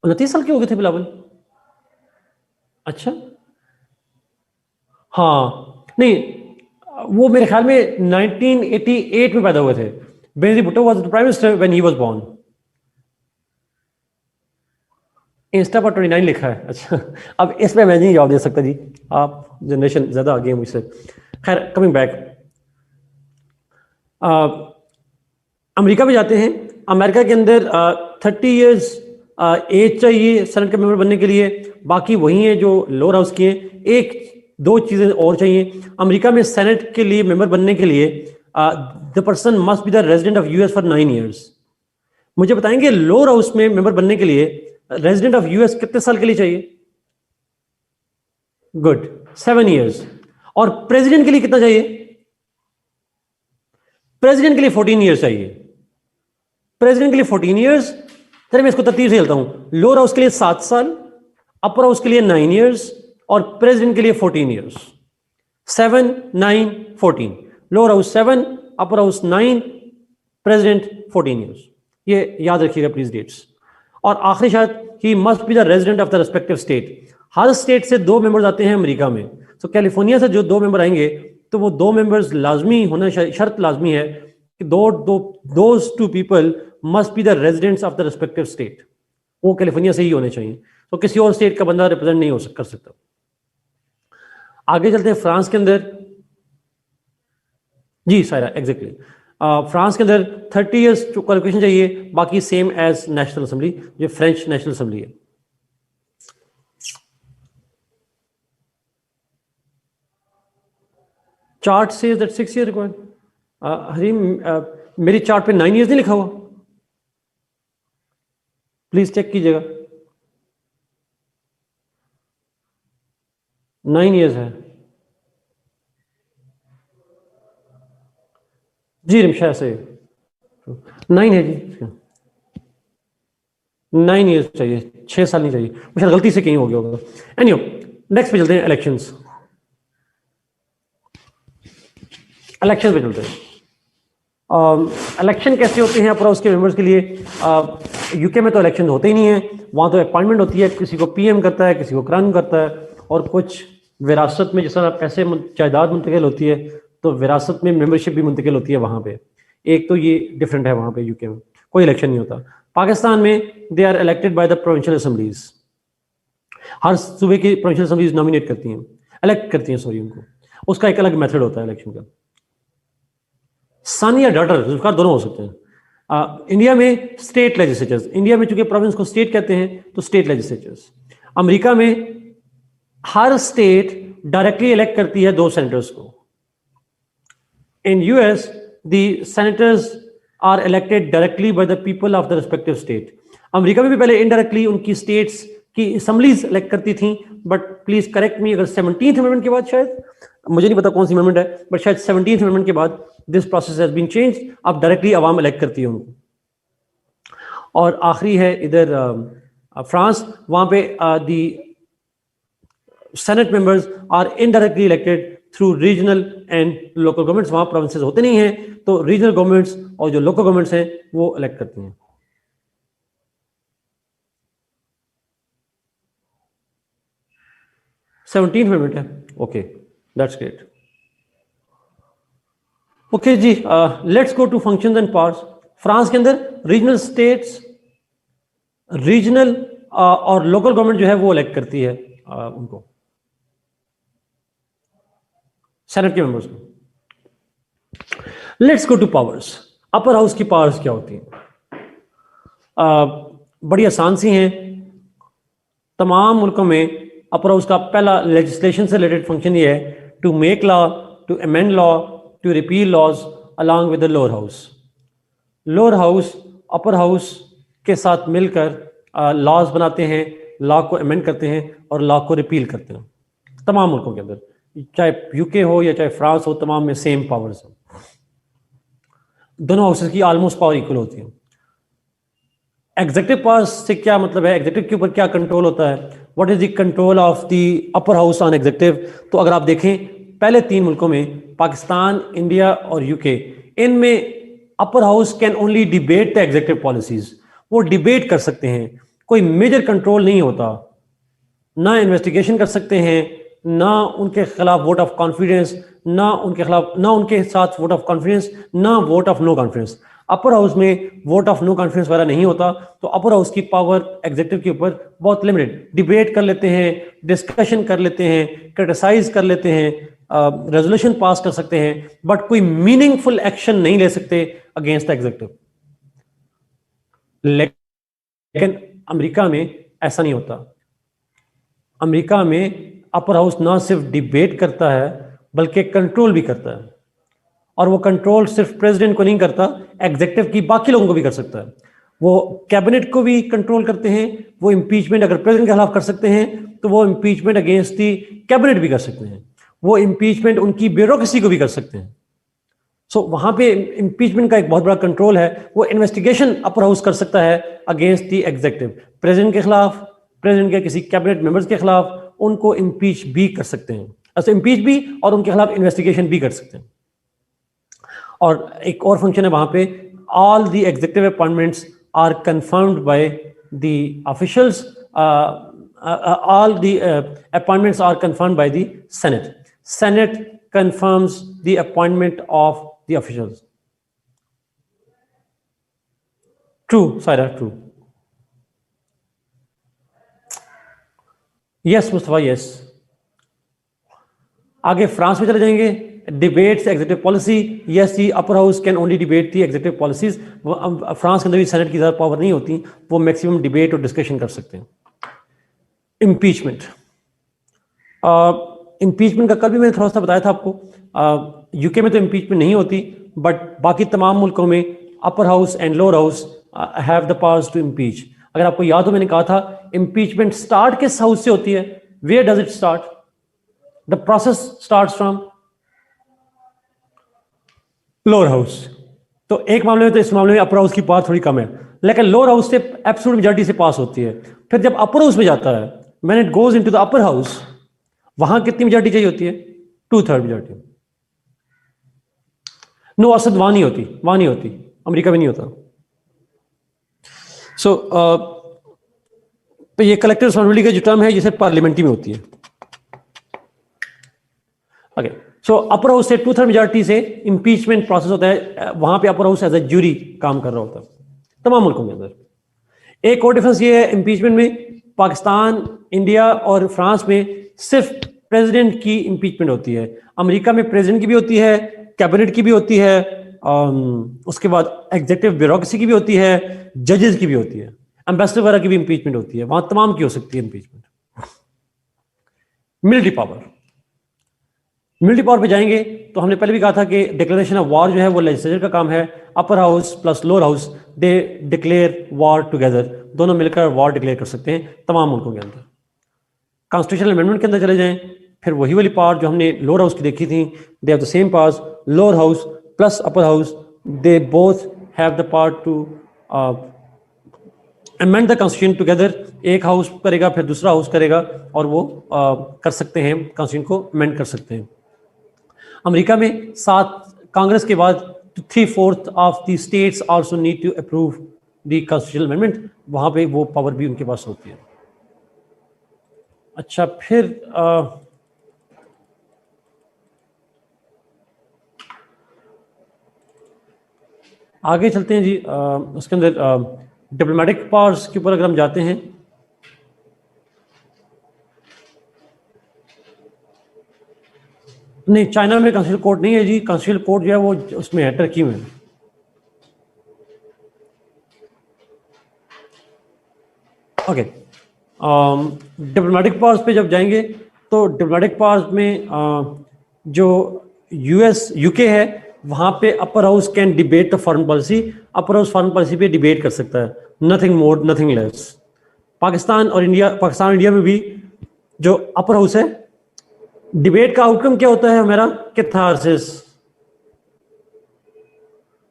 29 साल के हो गए थे बिलावल. अच्छा, हाँ नहीं, वो मेरे ख्याल में 1988 में पैदा हुए थे. Benazir Bhutto was the prime minister when he was born. Insta पर 29 लिखा है. अच्छा, अब इसमें मैं नहीं जवाब दे सकता जी, आप जनरेशन ज्यादा आगे हैं मुझसे. खैर, कमिंग बैक, अमेरिका में जाते हैं. अमेरिका के अंदर 30 ईयर्स एज चाहिए सेनेट के मेंबर बनने के लिए, बाकी वही है जो लोअर हाउस की हैं. एक दो चीजें और चाहिए. अमेरिका में सेनेट के लिए मेंबर बनने के लिए the person must be the resident of US for 9 years. मुझे बताएंगे लोअर हाउस में मेंबर बनने के लिए रेजिडेंट ऑफ यूएस कितने साल के लिए चाहिए? Good, 7 years. और प्रेसिडेंट के लिए कितना चाहिए? प्रेसिडेंट के लिए 14 ईयर्स चाहिए. प्रेसिडेंट के लिए 14 ईयर्स. चलिए मैं इसको तरतीब से चलता हूं. लोअर हाउस के लिए 7 साल, अपर हाउस के लिए 9 ईयर्स, और प्रेसिडेंट के लिए 14 years. 7, 9, 14. Lower house 7, upper house 9, president 14 years. ये याद रखिएगा प्लीज डेट्स. और आखिरी शर्त, he must be the resident of the respective state. Her state से 2 मेंबर्स आते हैं अमेरिका में. तो कैलिफोर्निया से जो 2 मेंबर आएंगे, तो वो 2 मेंबर्स लाजमी होना, शर्त लाजमी है कि those 2 people must be the residents of the respective state. वो कैलिफोर्निया से ही होने चाहिए, तो किसी और स्टेट का बंदा रिप्रेजेंट नहीं कर सकता. आगे चलते हैं फ्रांस के अंदर. जी सायरा, एग्जैक्टली. फ्रांस के अंदर 30 ईयर्स क्वालिफिकेशन चाहिए, बाकी सेम एज नेशनल असेंबली, जो फ्रेंच नेशनल असेंबली है. Chart say that 6 year required. Hareem, मेरी चार्ट पे 9 ईयर्स नहीं लिखा हुआ, प्लीज चेक कीजिएगा. 9 ईयर्स है जी, रिमशा से 9 है जी. 9 ईयर्स चाहिए, 6 साल नहीं चाहिए. मुझे गलती से कहीं हो गया होगा. एनीहो, नेक्स्ट पे चलते हैं. इलेक्शंस. इलेक्शन पे चलते हैं. इलेक्शन कैसे होते हैं अपर हाउस के मेंबर्स के लिए? यूके में तो इलेक्शन होते ही नहीं है. वहाँ तो अपॉइंटमेंट होती है, किसी को पीएम करता है, किसी को क्राउन करता है. और कुछ विरासत में, जिस तरह पैसे जायदाद मुंतकिल होती है, तो विरासत में मेंबरशिप भी मुंतकिल होती है वहाँ पे. एक तो ये डिफरेंट है, वहाँ पे यूके में कोई इलेक्शन नहीं होता. पाकिस्तान में they are elected by the provincial assemblies. हर सूबे की प्रोविंशियल असेंबलीज नॉमिनेट करती हैं, इलेक्ट करती हैं, सॉरी, उनको. उसका एक अलग मेथड होता है इलेक्शन का. सन या डॉटर, जुल्फकार दोनों हो सकते हैं. इंडिया में स्टेट लेजिस्लेचर्स, इंडिया में चूंकि प्रोविंस को स्टेट कहते हैं तो स्टेट लेजिस्लेचर्स. अमेरिका में हर स्टेट डायरेक्टली इलेक्ट करती है 2 सेनेटर्स को. In US the senators are elected directly by the people of the respective state. America में भी पहले इनडायरेक्टली उनकी स्टेट्स की असेंबलीज इलेक्ट करती थी, बट प्लीज करेक्ट मी, अगर 17th अमेंडमेंट के बाद, शायद, मुझे नहीं पता कौन सी अमेंडमेंट है, बट शायद 17th अमेंडमेंट के बाद this process has been change. अब डायरेक्टली अवाम इलेक्ट करती है उनको. और आखिरी है इधर फ्रांस. वहां पे the senate members are indirectly elected through regional and local governments. वहां प्रोविंसेस होते नहीं हैं, तो रीजनल गवर्नमेंट्स और जो लोकल गवर्नमेंट्स हैं वो इलेक्ट करती हैं. सेवनटीन अमेंडमेंट है, ओके, दैट्स ग्रेट. ओके जी, let's go to functions and powers. France के अंदर रीजनल स्टेट्स, रीजनल और लोकल गवर्नमेंट जो है वो इलेक्ट करती है उनको, सेनेट के मेंबर्स को। Let's go two powers. Upper house की पावर्स क्या होती हैं? बड़ी आसान सी हैं। तमाम मुल्कों में अपर हाउस का पहला लेजिस्लेशन से रिलेटेड फंक्शन ये है to make law, to amend law, to repeal laws along with the lower house. Lower house upper house के साथ मिलकर लॉज बनाते हैं, लॉ को अमेंड करते हैं और लॉ को रिपील करते हैं। तमाम मुल्कों के अंदर, चाहे यूके हो या चाहे फ्रांस हो, तमाम में सेम पावर्स हैं। दोनों हाउसेस की ऑलमोस्ट पावर इक्वल होती है। एग्जेक्टिव पावर्स से क्या मतलब है? एग्जेक्टिव के ऊपर क्या कंट्रोल होता है? What is the control of the upper house on executive? तो अगर आप देखें पहले 3 मुल्कों में, पाकिस्तान, इंडिया और यूके, इनमें upper house can only debate the adjective policies. वो डिबेट कर सकते हैं, कोई मेजर कंट्रोल नहीं होता। ना इन्वेस्टिगेशन कर सकते हैं, ना उनके खिलाफ वोट ऑफ कॉन्फिडेंस, ना उनके खिलाफ, ना उनके साथ वोट ऑफ कॉन्फिडेंस, ना vote of no confidence. Upper house में वोट ऑफ नो कॉन्फिडेंस वगैरह नहीं होता, तो अपर हाउस की पावर एग्जीक्यूटिव के ऊपर बहुत लिमिटेड। डिबेट कर लेते हैं, डिस्कशन कर लेते हैं, क्रिटिसाइज कर लेते हैं, रेजोल्यूशन पास कर सकते हैं, बट कोई मीनिंगफुल एक्शन नहीं ले सकते अगेंस्ट द एग्जीक्यूटिव। लेकिन अमेरिका में ऐसा नहीं होता। अमेरिका में अपर हाउस ना सिर्फ डिबेट करता है बल्कि कंट्रोल भी करता है, और वो कंट्रोल सिर्फ प्रेसिडेंट को नहीं करता, एग्जीक्यूटिव की बाकी लोगों को भी कर सकता है। वो कैबिनेट को भी कंट्रोल करते हैं। वो इम्पीचमेंट अगर प्रेसिडेंट के खिलाफ कर सकते हैं तो वो इम्पीचमेंट अगेंस्ट दी कैबिनेट भी कर सकते हैं। वो इम्पीचमेंट उनकी ब्यूरोक्रेसी को भी कर सकते हैं। सो वहां पे इम्पीचमेंट का एक बहुत बड़ा कंट्रोल है। वो इन्वेस्टिगेशन अपर हाउस कर सकता है अगेंस्ट दी एग्जीक्यूटिव, प्रेसिडेंट के खिलाफ, प्रेसिडेंट के किसी कैबिनेट मेंबर्स के खिलाफ उनको इम्पीच भी कर सकते हैं, अच्छा इम्पीच भी, और उनके खिलाफ इन्वेस्टिगेशन भी कर सकते हैं। और एक और फंक्शन है वहां पे, all the executive appointments are confirmed by the officials, all the appointments are confirmed by the Senate. Senate confirms the appointment of the officials. True, Saira, true. Yes, Mustafa, yes. आगे France में चले जाएंगे। Debates executive policy, yes the upper house can only debate the executive policies. France के अंदर भी senate की ज़्यादा power नहीं होती, वो मैक्सिमम डिबेट और डिस्कशन कर सकते हैं। इम्पीचमेंट, इम्पीचमेंट का कल भी मैंने थोड़ा सा बताया था आपको। यूके में तो इम्पीचमेंट नहीं होती, बट बाकी तमाम मुल्कों में upper house and lower house have the powers to impeach. अगर आपको याद हो, मैंने कहा था इम्पीचमेंट स्टार्ट किस हाउस से होती है? Where does it start? The process starts from lower house. तो एक मामले में, तो इस मामले में अपर हाउस की पावर थोड़ी कम है, लेकिन लोअर हाउस से एब्सोल्यूट मेजॉरिटी से पास होती है। फिर जब अपर हाउस में जाता है, when it goes into the upper house, वहां कितनी मेजॉरिटी चाहिए होती है? 2/3 मेजॉरिटी। नो, असद वहां नहीं होती, वहां नहीं होती, अमेरिका में नहीं होता। सो ये कलेक्टिव रिस्पांसिबिलिटी का जो टर्म है, जिसे पार्लियामेंट्री में होती है। ओके, सो अपर हाउस से 2/3 मेजॉरिटी से इंपीचमेंट प्रोसेस होता है। वहां पे upper house as a jury काम कर रहा होता है तमाम मुल्कों के अंदर। एक और डिफरेंस ये है इंपीचमेंट में, पाकिस्तान, इंडिया और फ्रांस में सिर्फ प्रेसिडेंट की इंपीचमेंट होती है। अमेरिका में प्रेसिडेंट की भी होती है, कैबिनेट की भी होती है, उसके बाद एग्जीक्यूटिव ब्यूरोक्रेसी की भी होती है, जजेस की भी होती है, एम्बेसडर वगैरह की भी इंपीचमेंट होती है। वहां तमाम की हो सकती है impeachment. Military power, military power पे जाएंगे तो हमने पहले भी कहा था कि डिक्लेरेशन ऑफ वॉर जो है वो लेजिस्लेचर का काम है। Upper house plus lower house they declare war together, दोनों मिलकर वॉर डिक्लेयर कर सकते हैं तमाम मुल्कों के अंदर। कॉन्स्टिट्यूशनल अमेंडमेंट के अंदर चले जाएं, फिर वही वाली पावर जो हमने लोअर हाउस की देखी थी, they have the same powers. Lower house plus upper house, they both have the power to amend the constitution together. एक हाउस करेगा, फिर दूसरा हाउस करेगा, और वो कर सकते हैं, कॉन्स्टिट्यूशन को अमेंड कर सकते हैं। अमेरिका में 7 कांग्रेस के बाद 3/4 of the states also need to approve the constitutional amendment. वहां पे वो पावर भी उनके पास होती है। अच्छा, फिर आगे चलते हैं जी। उसके अंदर डिप्लोमेटिक पावर्स के ऊपर अगर हम जाते हैं, नहीं चाइना में कांस्टिट्यूशनल कोर्ट नहीं है जी। कांस्टिट्यूशनल कोर्ट जो है वो उसमें है, टर्की में। ओके, डिप्लोमेटिक पावर्स पे जब जाएंगे तो डिप्लोमेटिक पावर्स में जो यूएस यूके है वहां पे upper house can debate the foreign policy. Upper house foreign policy पे डिबेट कर सकता है, nothing more nothing less. Pakistan और इंडिया में भी जो अपर हाउस है, डिबेट का आउटकम क्या होता है हमारा? कैथारसिस।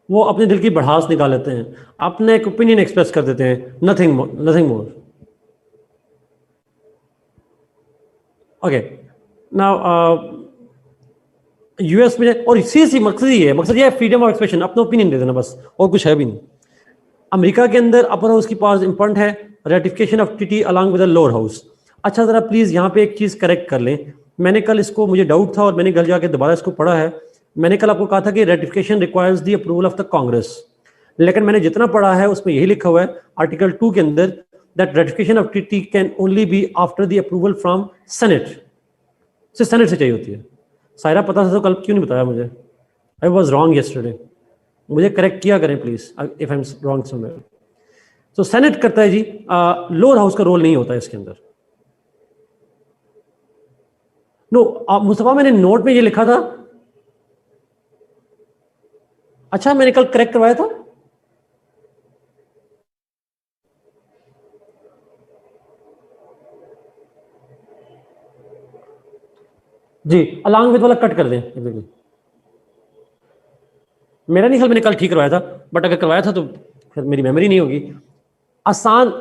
वो अपने दिल की भड़ास निकाल लेते हैं, अपने एक ओपिनियन एक्सप्रेस कर देते हैं, nothing more. Okay, now US में, और सी मकसद ही है, मकसद ये है फ्रीडम ऑफ एक्सप्रेशन, अपना ओपिनियन दे देना बस, और कुछ है भी नहीं। अमेरिका के अंदर अपर हाउस की पावर्स इंपॉर्टेंट है, ratification of TT along with the lower house. अच्छा जरा प्लीज यहाँ पे एक चीज करेक्ट कर लें। मैंने कल इसको, मुझे डाउट था और मैंने कल जाके दोबारा इसको पढ़ा है। मैंने कल आपको कहा था कि ratification requires the approval of the Congress, लेकिन मैंने जितना पढ़ा है उसमें यही लिखा हुआ है आर्टिकल 2 के अंदर, दैट रेटिफिकेशन ऑफ टीटी can only be after the approval from senate. Senate से चाहिए होती है। सायरा पता था तो कल क्यों नहीं बताया मुझे? I was wrong yesterday. मुझे करेक्ट किया करें please if I am wrong somewhere. तो सेनेट करता है जी, लोअर हाउस का रोल नहीं होता है इसके अंदर। नो मुस्तफा, मैंने नोट में ये लिखा था। अच्छा मैंने कल करेक्ट करवाया था। जी, अलॉन्ग विद वाला कट कर दें। मेरा नहीं ख्याल मैंने कल ठीक करवाया था, बट अगर करवाया था तो फिर मेरी मेमोरी नहीं होगी। आसान,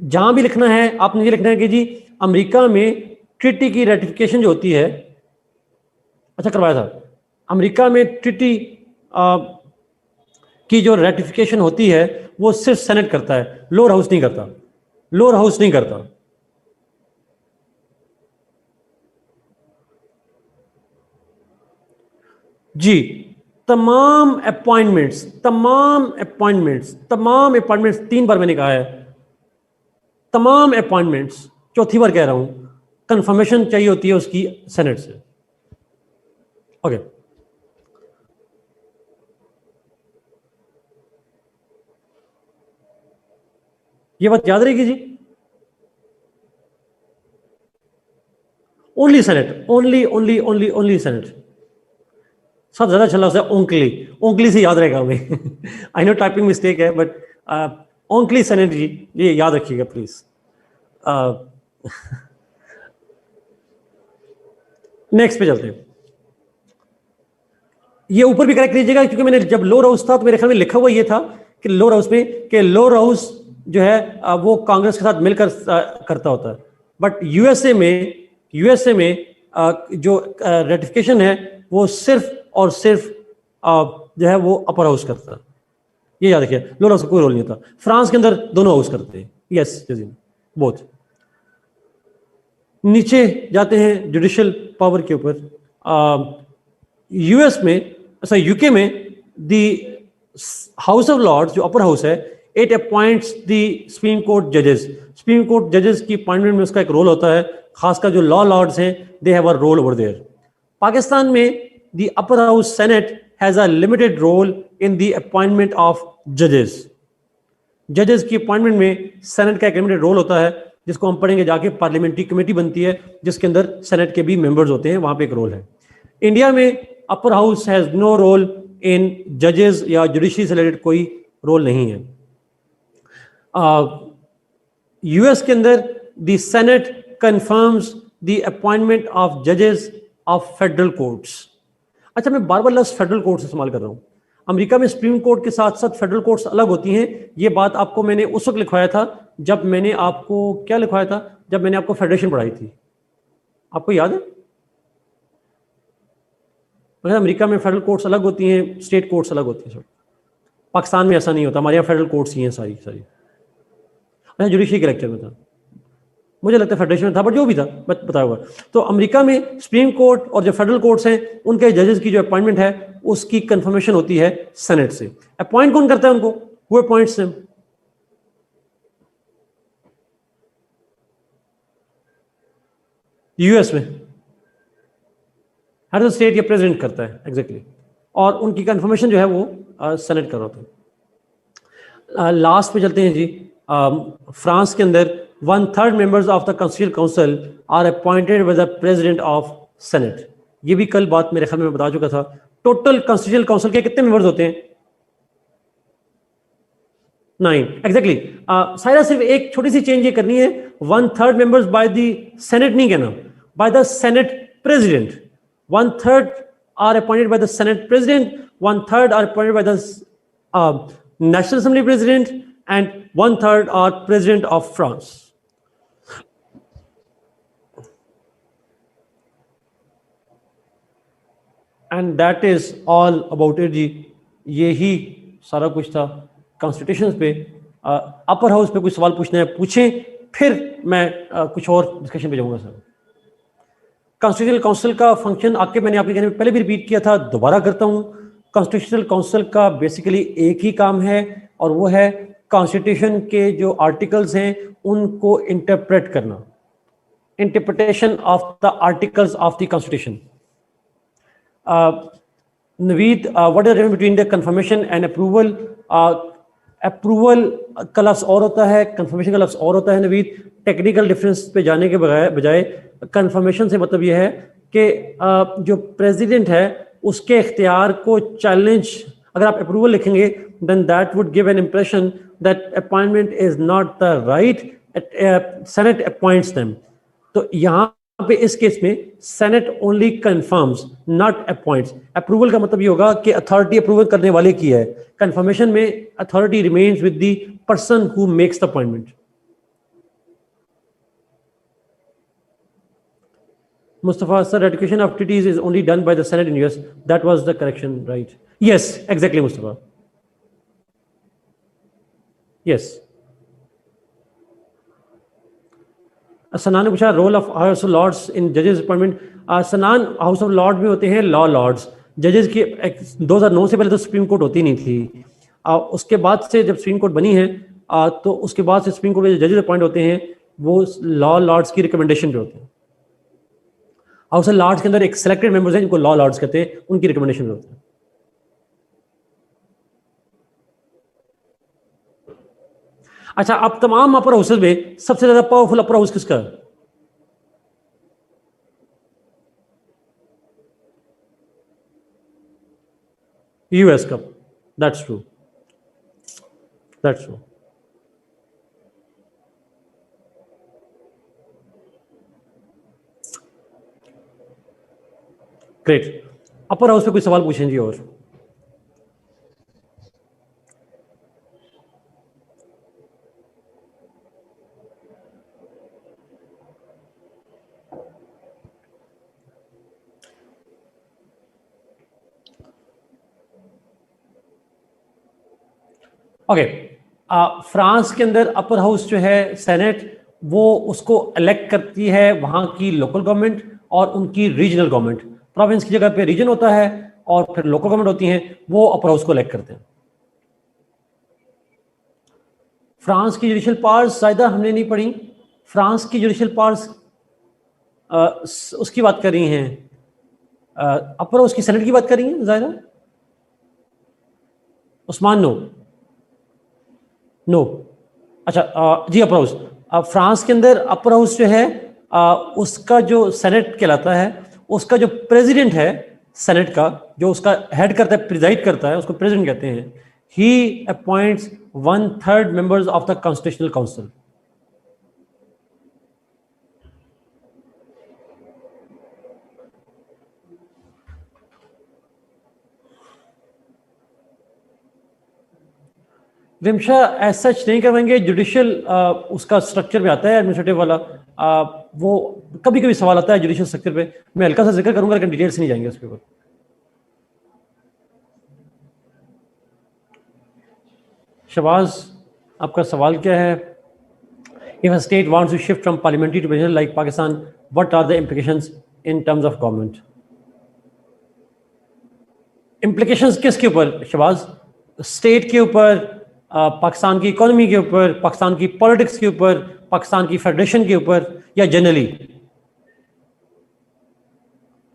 जहां भी लिखना है आपने ये लिखना है कि जी अमेरिका में ट्रीटी की रेटिफिकेशन जो होती है, अच्छा करवाया था, अमेरिका में ट्रीटी की जो रेटिफिकेशन होती है वो सिर्फ सेनेट करता है, लोअर हाउस नहीं करता। लोअर हाउस नहीं करता। जी, तमाम अपॉइंटमेंट्स 3 बार मैंने कहा है, तमाम अपॉइंटमेंट्स, चौथी बार कह रहा हूं, कंफर्मेशन चाहिए होती है उसकी सेनेट से। ओके, ये बात याद रहेगी जी। Only senate, only senate. सब ज्यादा अच्छा लफ्ज़ है ओंकली, ओंकली से याद रहेगा हमें। आई नो टाइपिंग मिस्टेक है, बट ओंकली सेनेट जी, ये याद रखिएगा प्लीज। नेक्स्ट पे चलते हैं। ये ऊपर भी करेक्ट लीजिएगा, क्योंकि मैंने जब लोअर हाउस था तो मेरे ख्याल में लिखा हुआ ये था कि लोअर हाउस में, कि लोअर हाउस जो है वो कांग्रेस के साथ मिलकर करता होता है, बट यूएसए में जो रेटिफिकेशन है वो सिर्फ और सिर्फ जो है वो अपर हाउस करता है। ये याद रखिए, लोअर हाउस का कोई रोल नहीं होता। फ्रांस के अंदर दोनों हाउस करते हैं। यस जजीन, बोथ। नीचे जाते हैं जुडिशियल पावर के ऊपर। यूएस में, ऐसा यूके में, द हाउस ऑफ लॉर्ड्स जो अपर हाउस है, it appoints the supreme court जजेस। सुप्रीम कोर्ट जजेस की अपॉइंटमेंट में उसका एक रोल होता है, खासकर जो लॉ लॉर्ड्स हैं, they have a role over there. Pakistan में the upper house senate has a limited role in the appointment of जजेस। जजेस की अपॉइंटमेंट में सेनेट का एक लिमिटेड रोल होता है, जिसको हम पढ़ेंगे जाके। पार्लियामेंट्री कमेटी बनती है जिसके अंदर सेनेट के भी मेंबर्स होते हैं, वहां पे एक रोल है। इंडिया में upper house has no role in जजेस या जुडिशरी से रिलेटेड कोई रोल नहीं है। यूएस के अंदर the senate confirms the appointment of जजेस ऑफ फेडरल कोर्ट्स। अच्छा, मैं बार बार लफ्ज फेडरल कोर्ट्स इस्तेमाल कर रहा हूं। अमेरिका में सुप्रीम कोर्ट के साथ साथ फेडरल कोर्ट्स अलग होती हैं। ये बात आपको मैंने उस वक्त लिखवाया था जब मैंने आपको क्या लिखवाया था, जब मैंने आपको फेडरेशन पढ़ाई थी। आपको याद है? मतलब अमेरिका में फेडरल कोर्ट्स अलग होती हैं, स्टेट कोर्ट्स अलग होती हैं। पाकिस्तान में ऐसा नहीं होता, हमारे यहाँ फेडरल कोर्ट्स ही हैं सारी। अच्छा, जुडिशरी के लेक्चर में था। मुझे लगता है फेडरेशन में था, बट जो भी था बताया हुआ। तो अमेरिका में सुप्रीम कोर्ट और जो फेडरल कोर्ट्स हैं उनके जजेस की जो अपॉइंटमेंट है उसकी कंफर्मेशन होती है सेनेट से। अपॉइंट कौन करता है उनको? वो अपॉइंट्स देम। यूएस में हर स्टेट या प्रेसिडेंट करता है एग्जैक्टली, और उनकी कंफर्मेशन जो है वो सेनेट कर रहा था। लास्ट पे चलते हैं जी। फ्रांस के अंदर 1/3 members of the constitutional council are appointed by the president of senate. ये भी कल बात मेरे ख्याल में मैं बता चुका था। टोटल कॉन्स्टिट्यूशनल काउंसिल के कितने मेंबर्स होते हैं? 9 एग्जैक्टली। सायरा सिर्फ एक छोटी सी चेंज ये करनी है, 1/3 मेंबर्स बाय द सेनेट नहीं कहना, by the senate president. 1/3 are appointed by the Senate President, 1/3 are appointed by the National Assembly President, and 1/3 are President of France. And that is all about it जी। यही सारा कुछ था constitution पे। Upper house पे कुछ सवाल पूछना है पूछें, फिर मैं कुछ और डिस्कशन पे जाऊंगा सर। कॉन्स्टिट्यूशनल काउंसिल का फंक्शन आके मैंने आपके कहने में पहले भी रिपीट किया था, दोबारा करता हूं। कॉन्स्टिट्यूशनल काउंसिल का बेसिकली एक ही काम है, और वो है कॉन्स्टिट्यूशन के जो आर्टिकल्स हैं उनको इंटरप्रेट करना, interpretation of the articles of the constitution. Naveed, what is the difference between the confirmation and approval? Approval का लफ्ज़ और होता है, कंफर्मेशन का लफ्ज़ और होता है नवीद। टेक्निकल डिफरेंस पे जाने के बजाय कंफर्मेशन से मतलब यह है कि जो प्रेसिडेंट है उसके इख्तियार को चैलेंज, अगर आप अप्रूवल लिखेंगे then that would give an impression that appointment is not the right, senate appoints them. तो यहाँ पे इस केस में senate only confirms not appoints. Approval का मतलब ये होगा कि अथॉरिटी अप्रूवल करने वाले की है, कंफर्मेशन में authority remains with the person who makes the appointment. Mustafa, sir, ratification of treaties is only done by the Senate in US. That was the correction, right? Yes, exactly, Mustafa. Yes. Sanan ने पूछा role of House of Lords in जजेस appointment. सनान house of Lord में होते हैं law Lord's. जजेस की 2009 से पहले तो सुप्रीम कोर्ट होती नहीं थी। उसके बाद से जब सुप्रीम कोर्ट बनी है तो उसके बाद से सुप्रीम कोर्ट में जो जजेस अपॉइंट होते हैं वो लॉ लॉर्ड्स की रिकमेंडेशन पे होते हैं। हाउस ऑफ लॉर्ड्स के अंदर एक सिलेक्टेड मेंबर्स हैं जिनको लॉ लॉर्ड्स कहते हैं, उनकी रिकमेंडेशन पे होते हैं। अच्छा, अब तमाम अपर हाउसेस में सबसे ज्यादा पावरफुल अपर हाउस किसका है? यूएस का। That's true, that's true. Great. Upper house पे कोई सवाल पूछें जी और? ओके, फ्रांस के अंदर अपर हाउस जो है सेनेट, वो उसको इलेक्ट करती है वहां की लोकल गवर्नमेंट और उनकी रीजनल गवर्नमेंट। प्रोविंस की जगह पे रीजन होता है और फिर लोकल गवर्नमेंट होती है, वो अपर हाउस को इलेक्ट करते हैं। फ्रांस की जुडिशियल पावर्स ज्यादा हमने नहीं पढ़ी। फ्रांस की जुडिशियल पावर्स उसकी बात कर रही हैं, अपर हाउस की सेनेट की बात कर रही हैं ज्यादा। उस्मान, नो। अच्छा, जी अपर हाउस। फ्रांस के अंदर अपर हाउस जो है उसका जो सेनेट कहलाता है, उसका जो प्रेसिडेंट है सेनेट का, जो उसका हेड करता है, प्रिजाइड करता है, उसको प्रेसिडेंट कहते हैं। He appoints 1/3 members of the constitutional council. विमशा एज सच नहीं करवाएंगे, जुडिशियल उसका स्ट्रक्चर में आता है एडमिनिस्ट्रेटिव वाला। वो कभी कभी सवाल आता है जुडिशियल स्ट्रक्चर पे, मैं हल्का सा जिक्र करूंगा लेकिन डिटेल से नहीं जाएंगे उसके ऊपर। शबाज, आपका सवाल क्या है? If a state wants to shift from parliamentary to presidential like Pakistan, what are the implications in terms of government? Implications किसके ऊपर शबाज? स्टेट के ऊपर, पाकिस्तान की इकोनॉमी के ऊपर, पाकिस्तान की पॉलिटिक्स के ऊपर, पाकिस्तान की फेडरेशन के ऊपर, या जनरली?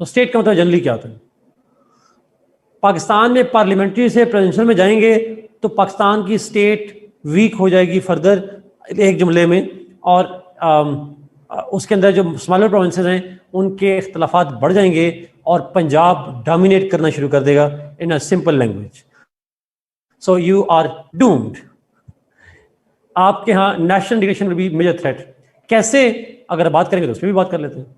तो स्टेट का मतलब जनरली क्या होता है? पाकिस्तान में पार्लियामेंट्री से प्रेसिडेंशियल में जाएंगे तो पाकिस्तान की स्टेट वीक हो जाएगी फर्दर एक जुमले में, और उसके अंदर जो स्मॉलर प्रोविंसेस हैं उनके इख्तलाफात बढ़ जाएंगे और पंजाब डोमिनेट करना शुरू कर देगा in a simple language. So you are doomed. आपके यहाँ national integration will be major threat. कैसे? अगर बात करेंगे तो उस पर भी बात कर लेते हैं.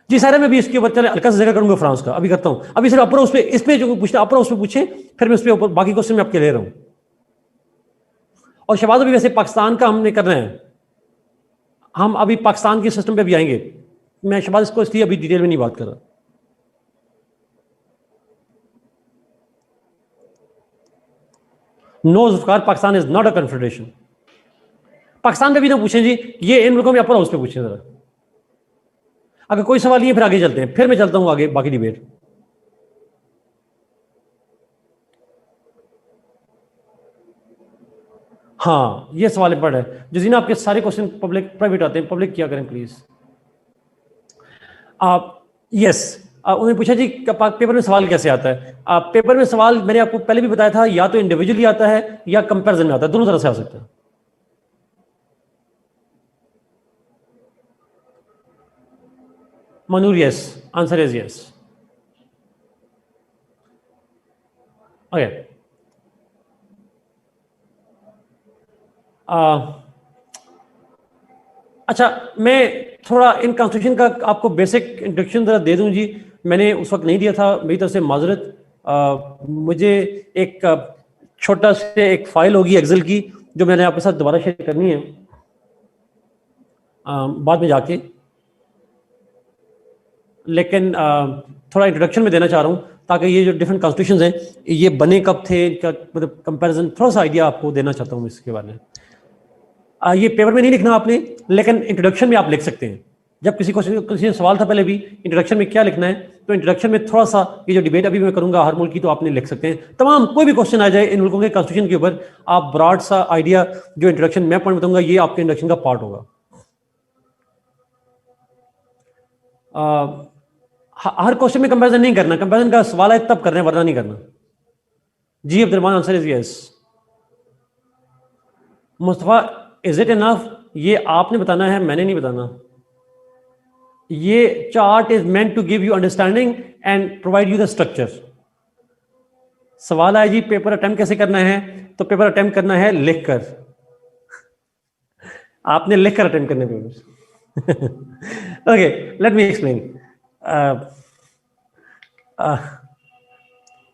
जी सारे मैं भी इसके ऊपर चले हल्का सा जिक्र करूंगा फ्रांस का, अभी करता हूं. अभी सिर्फ अपर हाउस पे, इस पे जो पूछना अपर हाउस पे पूछे, फिर मैं उस पे ऊपर बाकी क्वेश्चन मैं आपके ले रहा हूं. और शहबाज अभी वैसे पाकिस्तान का हमने करना है, हम अभी पाकिस्तान के सिस्टम पे भी आएंगे. मैं शहबाज इसको इसलिए अभी डिटेल में नहीं बात कर रहा. No Zulfiqar, Pakistan is not a confederation. Pakistan पे भी ना पूछें जी, ये इन मुल्कों में अपर हाउस पे पूछें जरा. अगर कोई सवाल नहीं है फिर आगे चलते हैं, फिर मैं चलता हूं आगे बाकी डिबेट. हाँ ये सवाल इंपॉर्टेंट है. जजीना आपके सारे क्वेश्चन पब्लिक प्राइवेट आते हैं, पब्लिक किया करें प्लीज. आप यस, उन्होंने पूछा जी पेपर में सवाल कैसे आता है. पेपर में सवाल मैंने आपको पहले भी बताया था, या तो इंडिविजुअली आता है या कंपैरिजन में आता है, दोनों तरह से आ सकता है. Manur yes, answer is yes. Okay, अच्छा मैं थोड़ा इन कॉन्स्टिट्यूशन का आपको बेसिक इंट्रोडक्शन जरा दे दूं जी. मैंने उस वक्त नहीं दिया था, मेरी तरफ से माजरत. मुझे एक छोटा से एक फाइल होगी एक्सेल की जो मैंने आपके साथ दोबारा शेयर करनी है बाद में जाके, लेकिन थोड़ा इंट्रोडक्शन में देना चाह रहा हूँ ताकि ये जो डिफरेंट कॉन्स्टिट्यूशंस हैं ये बने कब थे, इनका मतलब कंपैरिजन थोड़ा सा आइडिया आपको देना चाहता हूँ इसके बारे में. ये पेपर में नहीं लिखना आपने, लेकिन इंट्रोडक्शन में आप लिख सकते हैं. जब किसी सवाल था पहले भी इंट्रोडक्शन में क्या लिखना है, तो इंट्रोडक्शन में थोड़ा सा ये जो डिबेट अभी मैं करूंगा हर मुल्क की, तो आपने लिख सकते हैं. तमाम कोई भी क्वेश्चन आ जाए इन मुल्कों के कॉन्स्टिट्यूशन के ऊपर, आप ब्रॉड सा आइडिया जो इंट्रोडक्शन मैं पॉइंट बताऊंगा ये आपके इंट्रोडक्शन का पार्ट होगा. हर क्वेश्चन में कंपैरिजन नहीं करना, कंपैरिजन का सवाल है तब करना है वरना नहीं करना. जी Abdulrahman, answer is yes. Mustafa, is it enough? ये आपने बताना है, मैंने नहीं बताना. ये chart is meant to give you understanding and provide you the structure. सवाल है जी पेपर अटेम्प्ट कैसे करना है, तो पेपर अटेम्प्ट करना है लिखकर. आपने लिखकर अटेम्प्ट करने paper. Okay, let me explain.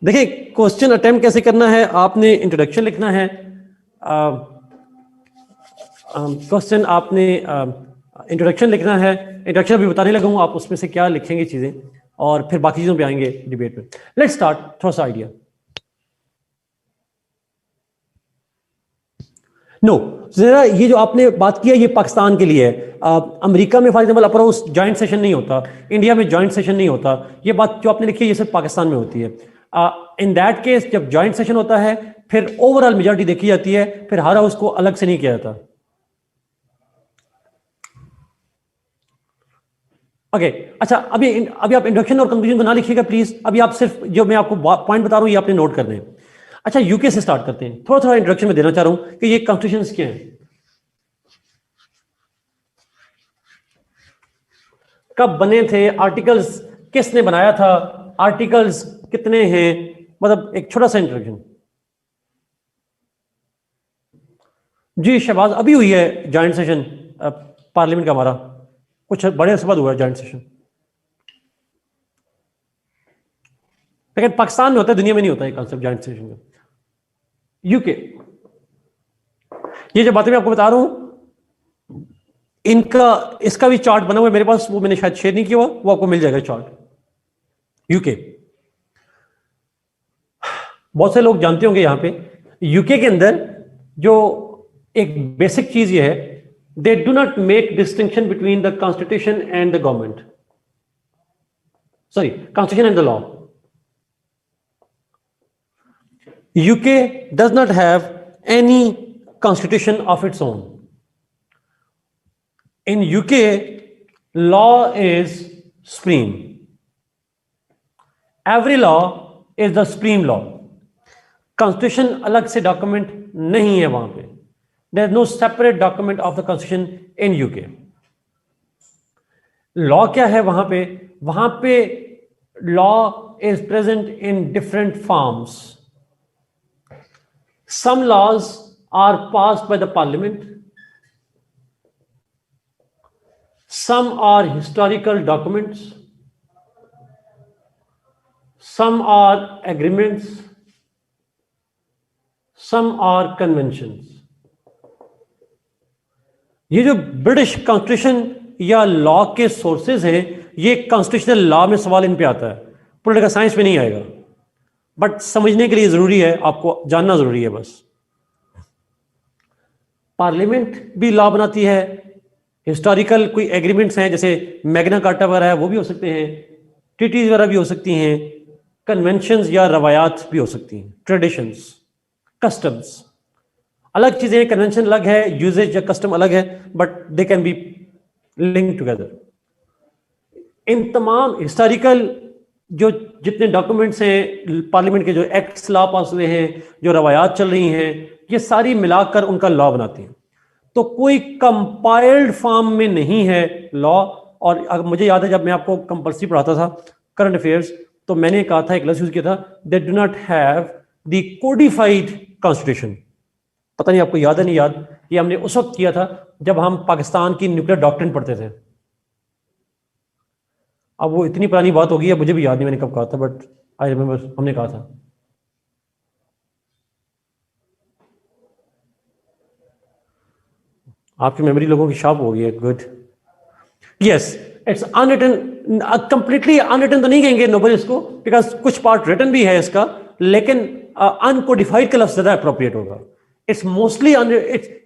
देखिए क्वेश्चन अटेम्प्ट कैसे करना है, आपने इंट्रोडक्शन लिखना है. क्वेश्चन आपने इंट्रोडक्शन लिखना है. इंट्रोडक्शन अभी बताने लगा हूं, आप उसमें से क्या लिखेंगे चीजें, और फिर बाकी चीजों पे आएंगे डिबेट में. Let's start. थोड़ा सा आइडिया. नो जरा ये जो आपने बात किया ये पाकिस्तान के लिए है. अमेरिका में for example upper house joint session नहीं होता, इंडिया में जॉइंट सेशन नहीं होता. ये बात जो आपने लिखी है ये सिर्फ पाकिस्तान में होती है. इन दैट केस जब जॉइंट सेशन होता है फिर ओवरऑल मेजॉरिटी देखी जाती है, फिर हर हाउस को अलग से नहीं किया जाता. ओके अच्छा, अभी आप इंट्रोडक्शन और कंक्लूजन को ना लिखिएगा प्लीज. अभी आप सिर्फ जो मैं आपको पॉइंट बता रहा हूं ये आपने नोट करने हैं. अच्छा यूके से स्टार्ट करते हैं. थोड़ा थोड़ा इंट्रोडक्शन में देना चाह रहा हूं कि ये कॉन्स्टिट्यूशंस क्या हैं, कब बने थे, आर्टिकल्स किसने बनाया था, आर्टिकल्स कितने हैं, मतलब एक छोटा सा इंट्रोडक्शन. जी शहबाज, अभी हुई है जॉइंट सेशन पार्लियामेंट का हमारा, कुछ बड़े अरसे बाद हुआ है जॉइंट सेशन. लेकिन पाकिस्तान में होता है, दुनिया में नहीं होता है कॉन्सेप्ट जॉइंट सेशन का. यूके, ये जो बातें मैं आपको बता रहा हूं इनका इसका भी चार्ट बना हुआ है मेरे पास, वो मैंने शायद शेयर नहीं किया हुआ, वो आपको मिल जाएगा चार्ट. यूके बहुत से लोग जानते होंगे. यहां पे यूके के अंदर जो एक बेसिक चीज ये है, they do not make distinction between the constitution and the government, sorry, constitution and the law. UK does not have any constitution of its own. In UK, law is supreme. Every law is the supreme law. Constitution अलग से document नहीं है वहां पे. There is no separate document of the constitution in UK. Law क्या है वहां पे? वहां पे law is present in different forms. Some laws are passed by the parliament. Some are historical documents. Some are agreements. Some are conventions. ये जो British constitution या law के सोर्सेज हैं, ये कॉन्स्टिट्यूशनल लॉ में सवाल इन पे आता है, पॉलिटिकल साइंस में नहीं आएगा. बट समझने के लिए जरूरी है, आपको जानना जरूरी है बस. पार्लियामेंट भी लॉ बनाती है. हिस्टोरिकल कोई एग्रीमेंट्स हैं जैसे मैग्ना कार्टा वगैरह है, वो भी हो सकते हैं. ट्रीटीज वगैरह भी हो सकती हैं. कन्वेंशंस या रवायात भी हो सकती हैं. ट्रेडिशंस, कस्टम्स, अलग चीजें हैं. कन्वेंशन अलग है, यूजेज या कस्टम अलग है, but they can be link together. इन तमाम हिस्टोरिकल जो जितने डॉक्यूमेंट्स हैं पार्लियामेंट के, जो एक्ट्स लॉ पास हुए हैं, जो रवायात चल रही हैं, ये सारी मिलाकर उनका लॉ बनाती हैं. तो कोई कंपाइल्ड फॉर्म में नहीं है लॉ. और मुझे याद है जब मैं आपको कंपल्सरी पढ़ाता था करंट अफेयर्स, तो मैंने कहा था, एक लफ्ज़ यूज किया था, they do not have the codified constitution. पता नहीं आपको याद है नहीं याद, ये हमने उस वक्त किया था जब हम पाकिस्तान की न्यूक्लियर डॉक्ट्रिन पढ़ते थे. अब वो इतनी पुरानी बात हो गई है, मुझे भी याद नहीं मैंने कब कहा था, बट आई रिमेंबर हमने कहा था. आपकी मेमोरी लोगों की शार्प हो गई है. Good. Yes, it's unwritten. Completely unwritten तो नहीं कहेंगे नोबल इसको, बिकॉज कुछ पार्ट रिटन भी है इसका, लेकिन अनकोडिफाइड का लफ्ज ज्यादा अप्रोप्रिएट होगा. It's mostly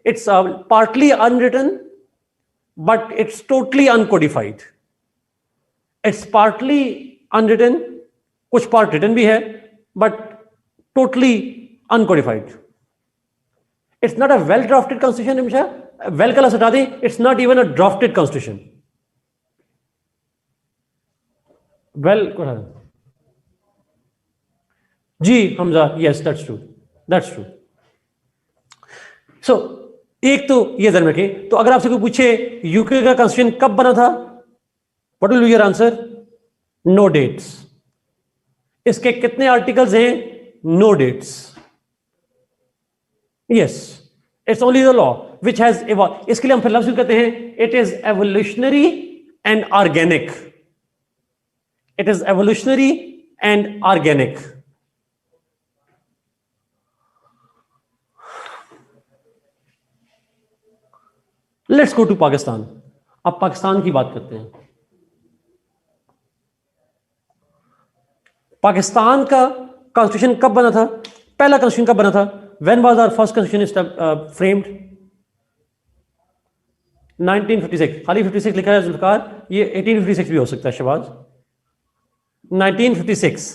it's partly unwritten, but it's totally uncodified. It's partly unwritten, कुछ पार्ट रिटन भी है, but totally uncodified. It's not a well drafted constitution. हमेशा वेल का लफ्ज हटा दें, it's not even a drafted constitution. Well को हटा दें. जी Hamza, yes that's true, that's true. So एक तो ये ध्यान रखें. तो अगर आपसे कोई पूछे यूके का कॉन्स्टिट्यूशन कब बना था, what will be your answer? No dates. इसके कितने आर्टिकल्स हैं? No dates. Yes, it's only the law which has evolve. इसके लिए हम फिर लफ्ज यूज करते हैं, it is evolutionary and organic. It is evolutionary and organic. Let's go to Pakistan. अब पाकिस्तान की बात करते हैं. पाकिस्तान का कॉन्स्टिट्यूशन कब बना था? पहला कॉन्स्टिट्यूशन कब बना था? When was our first constitution framed? 1956. खाली 56 लिखा है जुल्फकार, ये 1856 भी हो सकता है शबाज. 1956.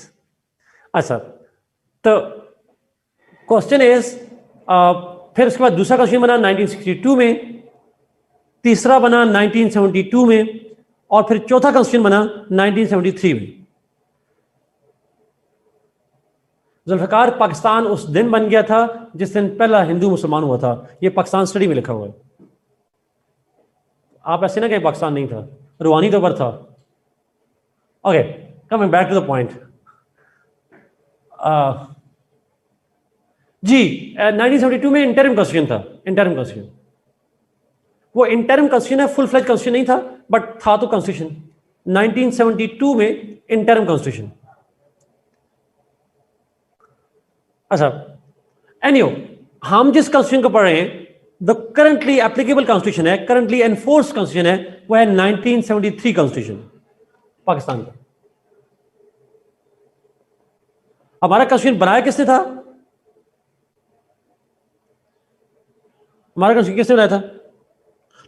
अच्छा, तो क्वेश्चन इज, फिर उसके बाद दूसरा कॉन्स्टिट्यूशन बना 1962 में, तीसरा बना 1972 में, और फिर चौथा कॉन्स्टिट्यूशन बना 1973 में. जुल्फकार, पाकिस्तान उस दिन बन गया था जिस दिन पहला हिंदू मुसलमान हुआ था. ये पाकिस्तान स्टडी में लिखा हुआ है. आप ऐसे ना कहें पाकिस्तान नहीं था, रूहानी तो पर था. Okay, coming back to the point. जी 1972 में इंटरिम कॉन्स्टिट्यूशन था. इंटरिम कॉन्स्टिट्यूशन, वो इंटरिम कॉन्स्टिट्यूशन है, फुल फ्लेज कॉन्स्टिट्यूशन नहीं था, बट था तो कॉन्स्टिट्यूशन. 1972 में इंटरिम कॉन्स्टिट्यूशन. अच्छा, एनीहो, हम जिस कॉन्स्टिट्यूशन को पढ़ रहे हैं, द करंटली एप्लीकेबल कॉन्स्टिट्यूशन है, करंटली एनफोर्स कॉन्स्टिट्यूशन है, वो है 1973 कॉन्स्टिट्यूशन पाकिस्तान का. हमारा कॉन्स्टिट्यूशन बनाया किसने था? हमारा कॉन्स्टिट्यूशन किसने बनाया था?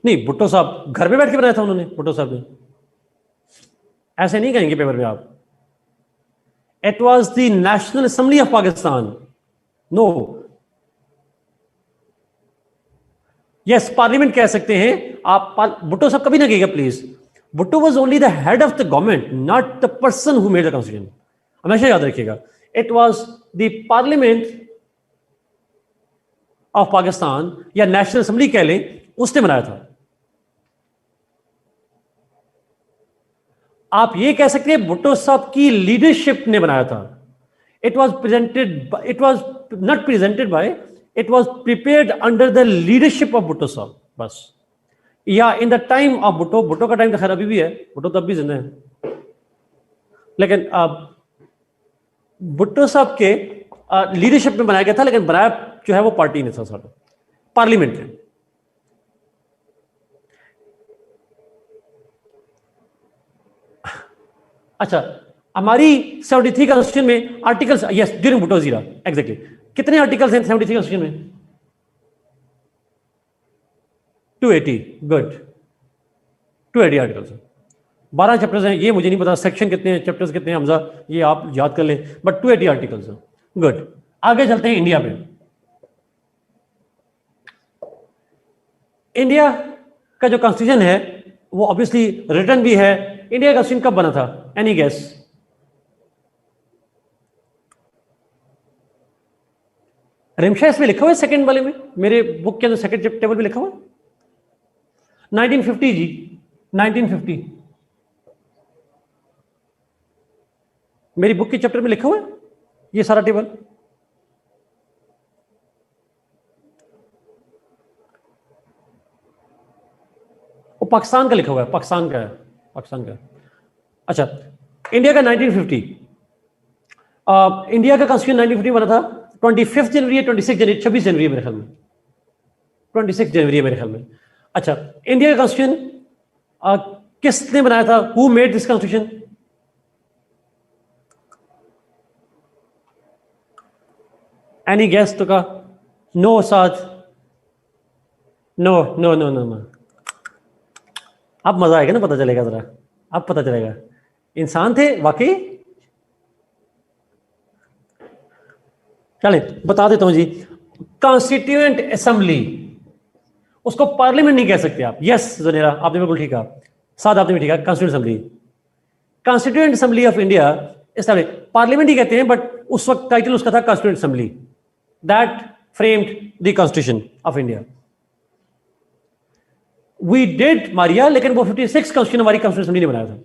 नहीं, भुट्टो साहब घर पे बैठ के बनाया था उन्होंने, भुट्टो साहब ने। ऐसे नहीं कहेंगे पेपर में आप। It was the national assembly of Pakistan. No, yes parliament कह सकते हैं आप। भुट्टो साहब कभी ना कहिएगा please. Bhutto was only the head of the government, not the person who made the constitution. हमेशा याद रखिएगा, it was the parliament of Pakistan या नेशनल असेंबली कह लें, उसने बनाया था। आप ये कह सकते हैं भुट्टो साहब की लीडरशिप ने बनाया था। It was presented, it was not presented by, it was prepared under the leadership of Bhutto साहब, बस। या in the time of Bhutto. Bhutto का टाइम तो खैर अभी भी है, भुट्टो तब भी जिंदा है, लेकिन भुट्टो साहब के लीडरशिप में बनाया गया था, लेकिन बनाया जो है वो पार्टी ने था, सारा पार्लियामेंट ने। अच्छा, हमारी 73 कॉन्स्टिट्यूशन में आर्टिकल्स, यस ड्यूरिंग भुट्टो जीरा, एग्जैक्टली कितने आर्टिकल्स हैं 73 कॉन्स्टिट्यूशन में? 280, गुड, 280 आर्टिकल्स हैं। 12 चैप्टर्स हैं, ये मुझे नहीं पता सेक्शन कितने हैं, चैप्टर्स कितने हैं हमजा, ये आप याद कर लें, बट 280 आर्टिकल्स हैं, गुड। आगे चलते हैं इंडिया में। इंडिया का जो कॉन्स्टिट्यूशन है वो ऑब्वियसली रिटन भी है। इंडिया का कॉन्स्टिट्यूशन कब बना था? Any guess? रिमशा इसमें लिखा हुआ है सेकंड वाले में, मेरे बुक के अंदर सेकंड टेबल में लिखा हुआ है 1950 जी, 1950 मेरी बुक के चैप्टर में लिखा हुआ है ये सारा टेबल। वो पाकिस्तान का लिखा हुआ है, पाकिस्तान का है, पाकिस्तान का। अच्छा, इंडिया का 1950, इंडिया का कॉन्स्टिट्यूशन 1950 बना था। 25 जनवरी या 26 जनवरी, 26 जनवरी मेरे ख्याल में, 26 जनवरी मेरे ख्याल में। अच्छा, इंडिया का कॉन्स्टिट्यूशन किसने बनाया था? Who made this constitution? Any guess? तो का नो साथ, no no no no no. अब मजा आएगा ना, पता चलेगा जरा, अब पता चलेगा इंसान थे वाकई। चले बता देता हूं जी। कॉन्स्टिट्यूएंट असेंबली, उसको पार्लियामेंट नहीं कह सकते आप। यस जनेरा, आपने बिल्कुल ठीक कहा, साथ आपने भी ठीक कहा, constituent assembly. Constituent assembly of India establish, parliament ही कहते हैं, बट उस वक्त टाइटल उसका था constituent assembly, that framed the constitution of India. We did Maria, लेकिन वो 56 कॉन्स्टिट्यूशन हमारी कॉन्स्टिट्यूएंट असेंबली ने बनाया था।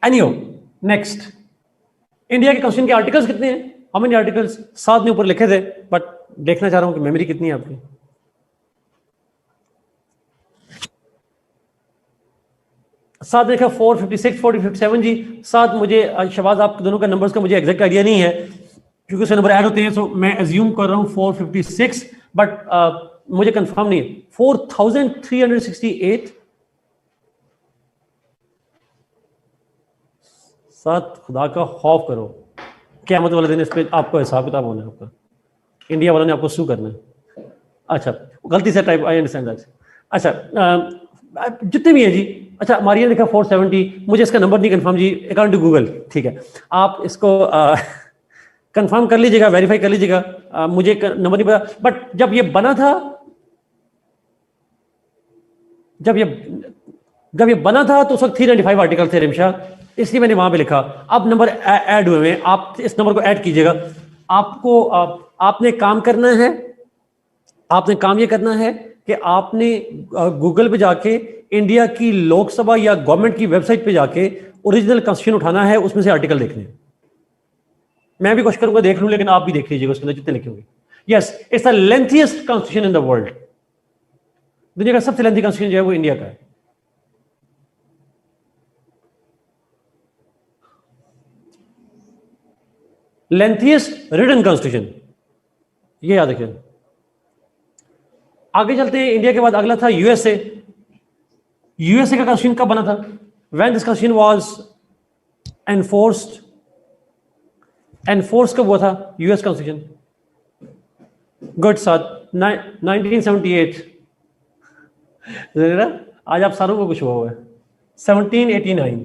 एनीहो, नेक्स्ट, इंडिया के कॉन्स्टिट्यूशन के आर्टिकल्स कितने हैं? How many articles? 7 ने ऊपर लिखे थे, बट देखना चाह रहा हूं कि मेमोरी कितनी है आपकी। साथ देखा 456, 457 जी। साथ मुझे शबाज आप दोनों का नंबर्स का मुझे एग्जैक्ट आइडिया नहीं है, क्योंकि उसके नंबर ऐड होते हैं, सो मैं एज्यूम कर रहा हूं 456, बट मुझे कंफर्म नहीं है। 4368। साथ खुदा का खौफ करो, क़यामत वाले दिन इस पे आपको हिसाब किताब होना है आपका, इंडिया वालों ने आपको सू करना है। अच्छा, गलती से टाइप, आई अंडरस्टैंड दैट। अच्छा, जितने भी हैं जी। अच्छा, मारिया ने लिखा 470, मुझे इसका नंबर नहीं कंफर्म जी, अकॉर्डिंग टू गूगल, ठीक है। आप इसको कंफर्म कर लीजिएगा, वेरीफाई कर लीजिएगा, मुझे नंबर नहीं पता। बट जब ये बना था, जब ये बना था तो उस वक्त 395 आर्टिकल थे रिमशा, इसलिए मैंने वहां पे लिखा। अब नंबर ऐड हुए हैं, आप इस नंबर को ऐड कीजिएगा। आपको आपने काम करना है, आपने काम ये करना है कि आपने गूगल पे जाके इंडिया की लोकसभा या गवर्नमेंट की वेबसाइट पे जाके ओरिजिनल कॉन्स्टिट्यूशन उठाना है, उसमें से आर्टिकल देखने हैं। मैं भी कोशिश करूंगा देख लूं, लेकिन आप भी देख लीजिएगा उसके अंदर जितने लिखे होंगे। Yes, it's the lengthiest constitution in the world. दुनिया का सबसे लेंथी कॉन्स्टिट्यूशन जो है वो इंडिया का है। लेंथीएस्ट रिटन कॉन्स्टिट्यूशन, ये याद रखिए। आगे चलते हैं, इंडिया के बाद अगला था यूएसए। यूएसए का कॉन्स्टिट्यूशन कब बना था? When this constitution was enforced कब हुआ था यूएस कॉन्स्टिट्यूशन? गुड साथ 1978 जरा आज आप सारों को कुछ हुआ हुआ है 1789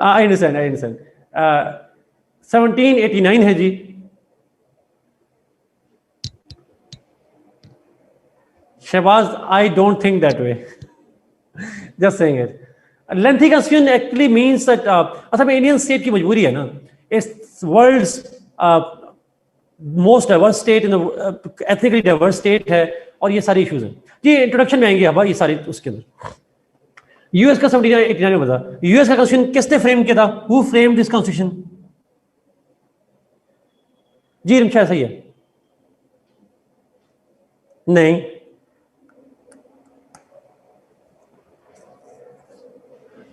आई अंडरस्टैंड 1789 है जी Shahbaz I don't think that they just saying it lengthy constitution actually means that असल में इंडियन स्टेट की मजबूरी है ना इस world's most diverse state in ethnically diverse state है और ये सारी इश्यूज हैं जी इंट्रोडक्शन में आएंगे अब ये सारी उसके अंदर यूएस का 1789 में बता यूएस का कॉन्स्टिट्यूशन किसने फ्रेम किया था हु फ्रेम दिस कॉन्स्टिट्यूशन जी रिमशा सही है नहीं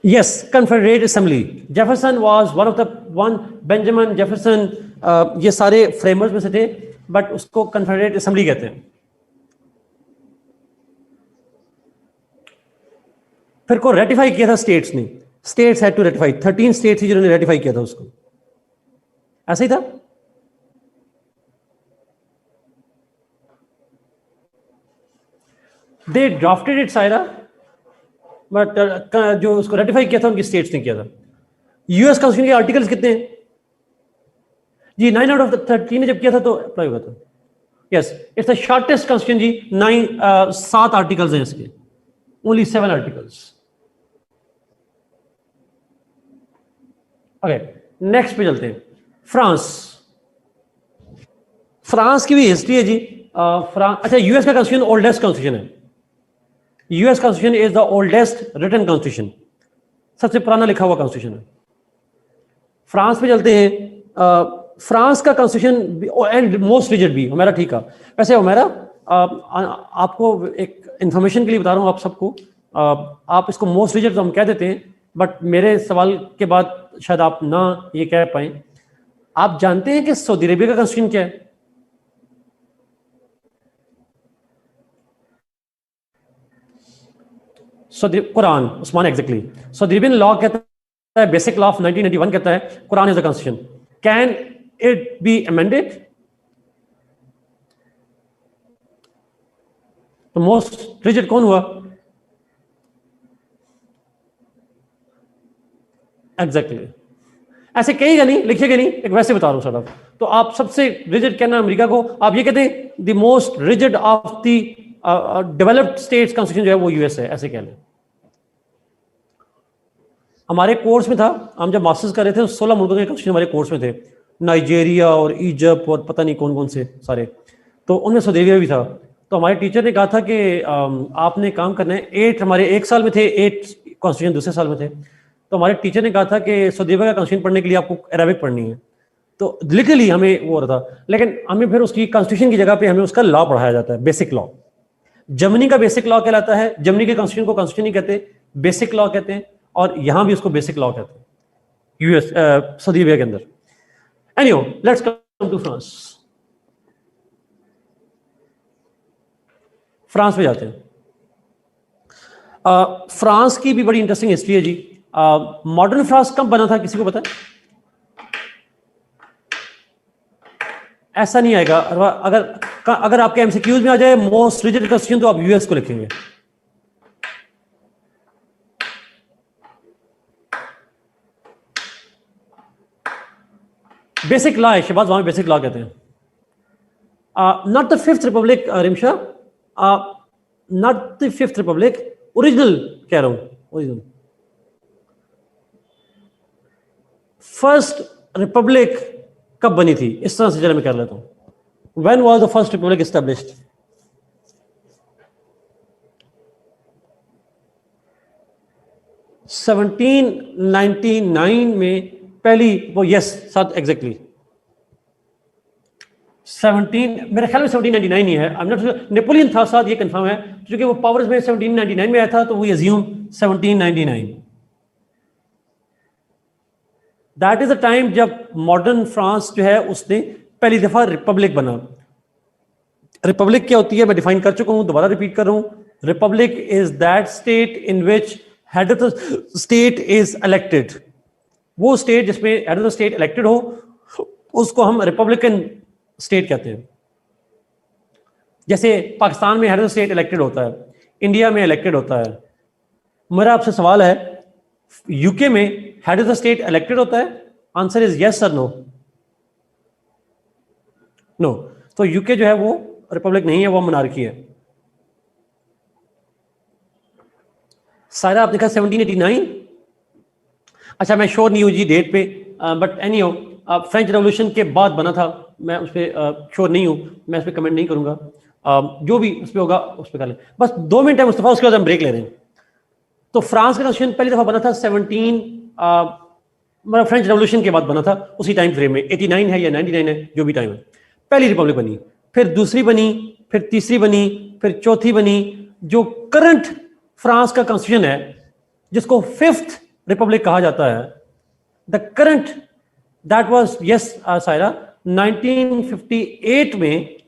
Yes, Confederate Assembly. Jefferson was one Benjamin Jefferson ये सारे फ्रेमर्स में से थे बट उसको Confederate Assembly कहते हैं फिर को रेटिफाई किया था स्टेट्स ने states had to ratify 13 states थी जिन्होंने रेटिफाई किया था उसको ऐसा ही था दे ड्राफ्टेड इट सायरा बट जो उसको रेटिफाई किया था उनकी स्टेट्स ने किया था यूएस कॉन्स्टिट्यूशन के आर्टिकल्स कितने हैं जी 9 आउट ऑफ 13 ने जब किया था तो अप्लाई हुआ था yes it's the shortest constitution जी 7 आर्टिकल्स हैं इसके ओनली 7 आर्टिकल्स ओके नेक्स्ट पे चलते हैं फ्रांस की भी हिस्ट्री है जी अच्छा यूएस का कॉन्स्टिट्यूशन ओल्डेस्ट कॉन्स्टिट्यूशन है US constitution is the oldest written constitution सबसे पुराना लिखा हुआ कॉन्स्टिट्यूशन है फ्रांस पे चलते हैं फ्रांस का कॉन्स्टिट्यूशन एंड मोस्ट रिजिड भी हमारा ठीक है वैसे हमारा आपको एक इंफॉर्मेशन के लिए बता रहा हूँ आप सबको आप इसको मोस्ट रिजिड तो हम कह देते हैं बट मेरे सवाल के बाद शायद आप ना ये कह पाए आप जानते हैं कि सऊदी अरेबिया का कॉन्स्टिट्यूशन क्या है Quran Usman exactly Saudi Arabian law कहता है बेसिक लॉ ऑफ 1991 कहता है Quran is the constitution can it be amended तो मोस्ट रिजिड कौन हुआ एग्जैक्टली ऐसे कहेगा नहीं लिखेगा नहीं एक वैसे बता रहा हूं सर तो आप सबसे रिजिड कहना अमेरिका को आप ये कहते हैं the most rigid of the developed states constitution जो है वो यूएस है ऐसे कह लें हमारे कोर्स में था हम जब मास्टर्स कर रहे थे 16 मुल्कों के कॉन्स्टिट्यूशन हमारे कोर्स में थे नाइजीरिया और इजिप्ट और पता नहीं कौन कौन से सारे तो उनमें सऊदी अरेबिया भी था तो हमारे टीचर ने कहा था कि आपने काम करना है 8 हमारे एक साल में थे 8 कॉन्स्टिट्यूशन दूसरे साल में थे तो हमारे टीचर ने कहा था कि सऊदी अरेबिया का कॉन्स्टिट्यूशन पढ़ने के लिए आपको अरेबिक पढ़नी है तो लिटरली हमें वो हो रहा था लेकिन हमें फिर उसकी कॉन्स्टिट्यूशन की जगह पे हमें उसका लॉ पढ़ाया जाता है बेसिक लॉ जर्मनी का बेसिक लॉ कहलाता है जर्मनी के कॉन्स्टिट्यूशन को कॉन्स्टिट्यूशन नहीं कहते बेसिक लॉ कहते हैं और यहां भी उसको बेसिक लॉ कहते हैं यूएस सऊदी अरेबिया के अंदर एनीहो लेट्स कम टू फ्रांस पे जाते हैं फ्रांस की भी बड़ी इंटरेस्टिंग हिस्ट्री है जी मॉडर्न फ्रांस कब बना था किसी को पता है ऐसा नहीं आएगा अगर आपके एमसीक्यूज में आ जाए मोस्ट रिजिड कॉन्स्टिट्यूशन तो आप यूएस को लिखेंगे बेसिक लॉ है शहबाज वहां बेसिक लॉ कहते हैं not the fifth Republic Rimsha not the fifth Republic original कह रहा हूं ओरिजिनल फर्स्ट रिपब्लिक कब बनी थी इस तरह से जरा मैं कर लेता हूं when was the first Republic established (1799) में पहली वो यस साथ एग्जैक्टली 17 मेरे ख्याल में 1799 ही है I am not sure Napoleon था साथ ये कंफर्म है क्योंकि वो पावर्स में 1799 में आया था तो we assume 1799 that is the time जब मॉडर्न फ्रांस जो है उसने पहली दफा रिपब्लिक बना रिपब्लिक क्या होती है मैं डिफाइन कर चुका हूं दोबारा रिपीट कर रहा हूं Republic is that state in which head of the state is elected वो स्टेट जिसमें head of the state elected हो उसको हम रिपब्लिकन स्टेट कहते हैं। जैसे पाकिस्तान में हेड ऑफ स्टेट इलेक्टेड होता है, इंडिया में इलेक्टेड होता है। मेरा आपसे सवाल है, यूके में head of the state elected होता है? आंसर इज यस और नो। नो। तो यूके जो है वो रिपब्लिक नहीं है, वो मोनार्की है। सारा आपने कहा 1789। अच्छा, मैं श्योर नहीं हूँ जी डेट पे, बट एनीहो फ्रेंच रेवोल्यूशन के बाद बना था, मैं उस पर श्योर नहीं हूँ, मैं उस पर कमेंट नहीं करूँगा। जो भी उस पर होगा उस पर कर लें। बस 2 मिनट है मुस्तफा, उसके बाद हम ब्रेक ले रहे हैं। तो फ्रांस का कॉन्स्टिट्यूशन पहली दफ़ा बना था 17 मतलब फ्रेंच रेवोल्यूशन के बाद बना था, उसी टाइम फ्रेम में। 89 है या 99 है, जो भी टाइम है। पहली रिपब्लिक बनी, फिर दूसरी बनी, फिर तीसरी बनी, फिर चौथी बनी। जो करंट फ्रांस का कॉन्स्टिट्यूशन है, जिसको 5th रिपब्लिक कहा जाता है, the current that was yes Saira 1958 में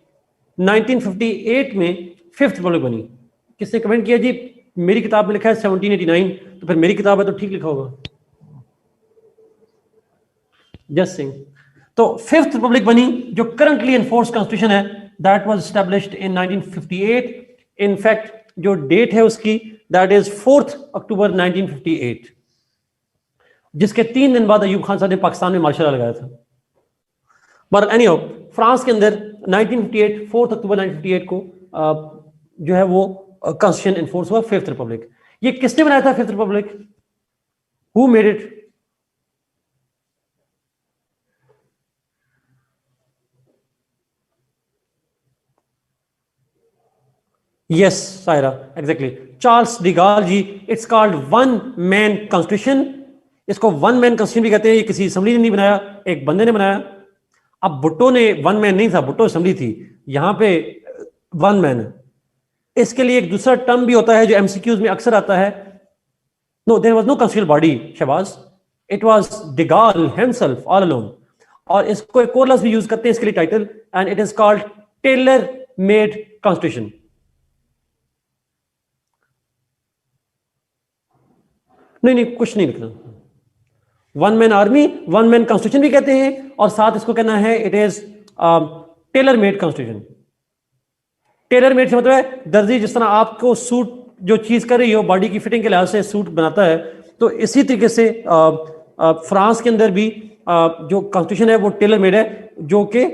5th रिपब्लिक बनी। किसने कमेंट किया जी? मेरी किताब में लिखा है 1789, तो फिर मेरी किताब है तो ठीक लिखा होगा। जस सिंह। तो 5th रिपब्लिक बनी, जो करंटली एनफोर्स कॉन्स्टिट्यूशन है, that was established in 1958। In fact जो डेट है उसकी, दैट इज 4 अक्टूबर 1958, जिसके 3 दिन बाद अयूब खान साहब ने पाकिस्तान में मार्शल लॉ लगाया था। पर एनीहो, फ्रांस के अंदर 1958 4 अक्टूबर 1958 को जो है वो कॉन्स्टिट्यूशन एनफोर्स हुआ, 5th रिपब्लिक। ये किसने बनाया था 5th republic? Who made it? Yes Saira, exactly, Charles de Gaulle ji. It's called one man constitution. इसको वन मैन कॉन्स्टिट्यूशन भी कहते हैं। ये किसी असेंबली ने नहीं बनाया, एक बंदे ने बनाया। अब भुट्टो ने वन मैन नहीं था, भुट्टो असेंबली थी, यहां पे वन मैन है। इसके लिए एक दूसरा टर्म भी होता है जो एमसीक्यूज में अक्सर आता है। No, there was no constitutional body Shahbaz, it was de Gaulle himself all alone. और इसको एक और लफ्ज भी यूज करते हैं इसके लिए, title, and it is called tailor made constitution. नहीं नहीं, कुछ नहीं लिखना। One man army, one man constitution भी कहते हैं, और साथ इसको कहना है it is tailor made constitution. Tailor made से मतलब है दर्जी जिस तरह आपको सूट जो चीज कर रही हो बॉडी की फिटिंग के लिहाज से सूट बनाता है, तो इसी तरीके से फ्रांस के अंदर भी जो कॉन्स्टिट्यूशन है वो टेलर मेड है, जो कि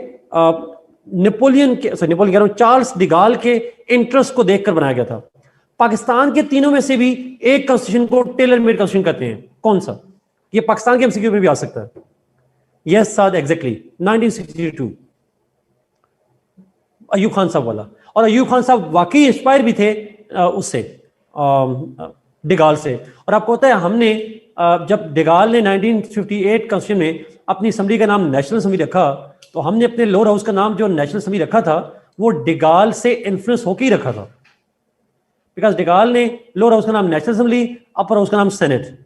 नेपोलियन कह रहा हूं, चार्ल्स डिगाल के इंटरेस्ट को देखकर बनाया गया था। पाकिस्तान के तीनों में से भी एक कॉन्स्टिट्यूशन को टेलर मेड कॉन्स्टिट्यूशन कहते हैं। कौन सा? ये पाकिस्तान के एमसीक्यू में भी आ सकता है। यस साद, एग्जैक्टली 1962, अयूब खान साहब वाला। और अयूब खान साहब वाकई इंस्पायर भी थे उससे, डिगाल से। और आपको पता है, हमने जब डिगाल ने 1958 कॉन्स्टिट्यूशन में अपनी असेंबली का नाम नेशनल असेंबली रखा, तो हमने अपने लोअर हाउस का नाम जो नेशनल असेंबली रखा था वो डिगाल से इन्फ्लुएंस होकर ही रखा था। बिकॉज डिगाल ने लोअर हाउस का नाम नेशनल असेंबली, अपर हाउस का नाम सेनेट,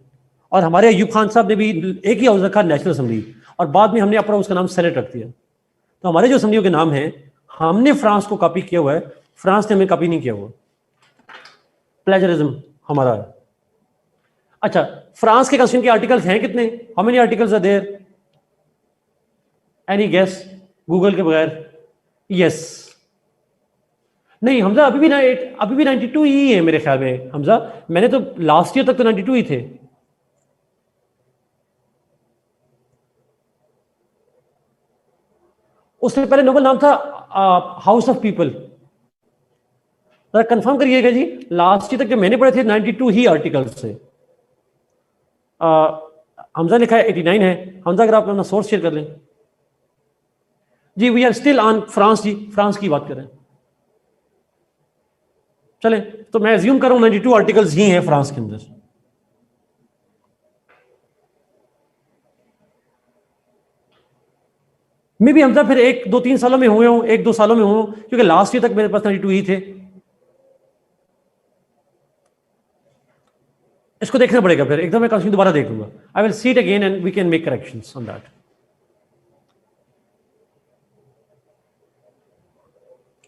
और हमारे अयूब खान साहब ने भी एक ही हाउस रखा नेशनल असेंबली, और बाद में हमने अपर हाउस का नाम सेनेट रख दिया। तो हमारे जो असेंबलियों के नाम हैं, हमने फ्रांस को कॉपी किया हुआ है, फ्रांस ने हमें कॉपी नहीं किया हुआ। प्लेजरिज्म हमारा है। अच्छा, फ्रांस के कॉन्स्टिट्यूशन के आर्टिकल्स हैं कितने? How many articles are there? Any guess? Google के बगैर? यस। नहीं हमजा, अभी भी 92 ही है मेरे ख्याल में। हमजा, मैंने तो लास्ट ईयर तक तो 92 ही थे। उससे पहले नोबल नाम था हाउस ऑफ पीपल। जरा कंफर्म करिएगा जी, लास्ट ईयर तक जो मैंने पढ़े थे 92 ही आर्टिकल्स से। हमजा लिखा है 89 है। हमजा, अगर आप अपना सोर्स शेयर कर लें। जी, we are still on France जी, फ्रांस की बात करें। चलें, तो मैं एज्यूम कर रहा हूं 92 आर्टिकल्स ही हैं फ्रांस के अंदर। मे भी हमजा फिर 1-2-3 सालों में हुए हों, 1-2 सालों में हों, क्योंकि लास्ट ईयर तक मेरे पास 92 ही थे। इसको देखना पड़ेगा, फिर एकदम मैं कल दोबारा देख लूंगा। I will see it again and we can make corrections on that.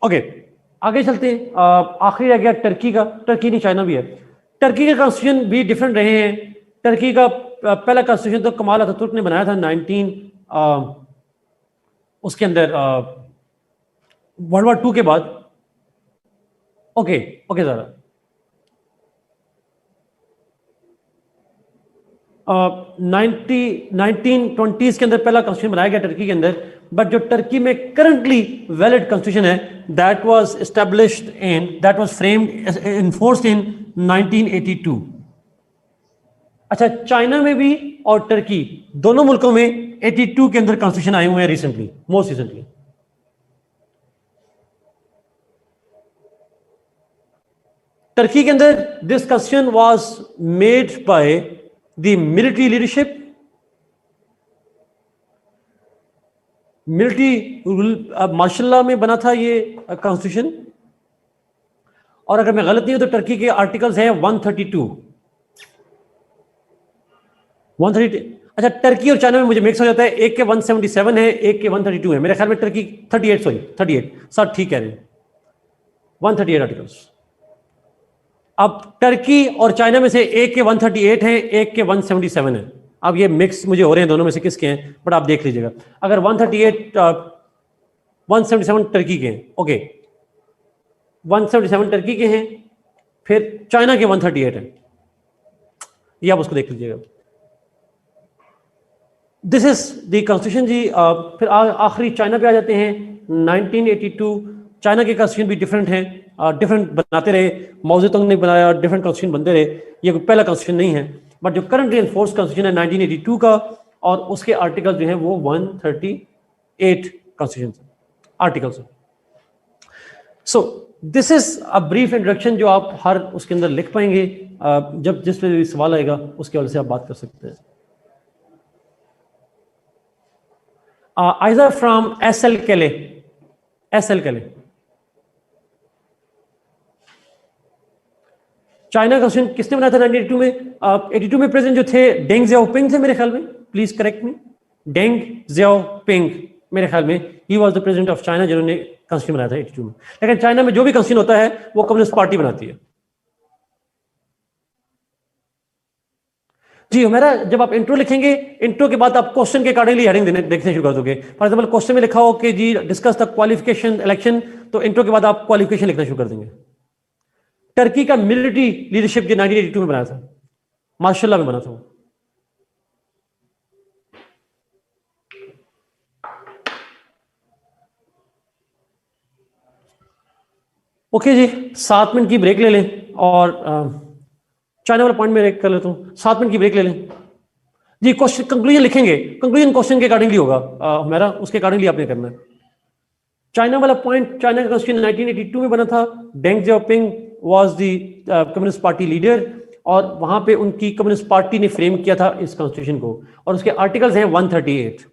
Okay, आगे चलते हैं। आखिरी रह गया टर्की का। टर्की नहीं, चाइना भी है। टर्की के कॉन्स्टिट्यूशन भी डिफरेंट रहे हैं। टर्की का पहला कॉन्स्टिट्यूशन तो कमाल अतातुर्क ने बनाया था 19 उसके अंदर वर्ल्ड वॉर 2 के बाद। ओके ओके सर, 1920s के अंदर पहला कॉन्स्टिट्यूशन बनाया गया टर्की के अंदर, बट जो टर्की में करंटली वैलिड कॉन्स्टिट्यूशन है दैट वाज फ्रेम्ड इन्फोर्स्ड इन 1982। अच्छा, चाइना में भी और टर्की दोनों मुल्कों में 82 के अंदर कॉन्स्टिट्यूशन आए हुए हैं रिसेंटली, मोस्ट रिसेंटली। टर्की के अंदर this constitution was made by the military leadership, military martial law में बना था ये कॉन्स्टिट्यूशन। और अगर मैं गलत नहीं हूं तो टर्की के आर्टिकल्स हैं 132। अच्छा, टर्की और चाइना में मुझे मिक्स हो जाता है, एक के 177 है, एक के 132 है। मेरे ख्याल में टर्की 38 सर ठीक कह रहे हैं, 138 आर्टिकल्स। अब टर्की और चाइना में से एक के 138 है, एक के 177 है। अब ये मिक्स मुझे हो रहे हैं दोनों में से किसके हैं, बट आप देख लीजिएगा। अगर 177 टर्की के हैं, ओके, 177 टर्की के हैं, फिर चाइना के 138 है, ये आप उसको देख लीजिएगा। दिस इज द कॉन्स्टिट्यूशन जी। फिर आखिरी चाइना पे आ जाते हैं, 1982। चाइना के कॉन्स्टिट्यूशन भी डिफरेंट हैं, डिफरेंट बनाते रहे, माओ ज़ेडुंग ने बनाया, डिफरेंट कॉन्स्टिट्यूशन बनते रहे। ये कोई पहला कॉन्स्टिट्यूशन नहीं है, बट जो करंटली एनफोर्स कॉन्स्टिट्यूशन है 1982 का, और उसके आर्टिकल जो हैं वो 138 constitution articles. So this is a brief introduction जो आप हर उसके अंदर लिख पाएंगे। जब जिस पे भी सवाल आएगा उसके वजह से आप बात कर सकते हैं। Either from SL Kelly, China का क्वेश्चन किसने बनाया था 1982 में? 82 में प्रेसिडेंट जो थे डेंग ज़ियाओपिंग थे मेरे ख्याल में, प्लीज करेक्ट मी, डेंग ज़ियाओपिंग मेरे ख्याल में he was the president of China जिन्होंने कॉन्स्टिट्यूशन बनाया था 82 में। लेकिन चाइना में जो भी कॉन्स्टिट्यूशन होता है वो कम्युनिस्ट पार्टी बनाती है जी। हमारा जब आप इंट्रो लिखेंगे, इंट्रो के बाद आप क्वेश्चन के अकॉर्डिंगली हेडिंग देखने शुरू कर दोगे। फॉर एग्जांपल क्वेश्चन में लिखा हो कि जी डिस्कस द क्वालिफिकेशन इलेक्शन, तो इंट्रो के बाद आप क्वालिफिकेशन लिखना शुरू कर देंगे। टर्की का मिलिट्री लीडरशिप जो 1982 में बनाया था, मार्शल लॉ में बना था वो। ओके जी, 7 मिनट की ब्रेक ले लें और चाइना वाला पॉइंट में ब्रेक कर लेता हूं। 7 मिनट की ब्रेक ले लें जी। क्वेश्चन कंक्लूजन लिखेंगे, कंक्लूजन क्वेश्चन के अकॉर्डिंगली होगा हमारा, उसके अकॉर्डिंगली आपने करना है। चाइना वाला पॉइंट, चाइना का कॉन्स्टिट्यूशन 1982 में बना था। Deng Xiaoping was the communist party leader, और वहां पे उनकी कम्युनिस्ट पार्टी ने फ्रेम किया था इस कॉन्स्टिट्यूशन को, और उसके आर्टिकल्स हैं 138।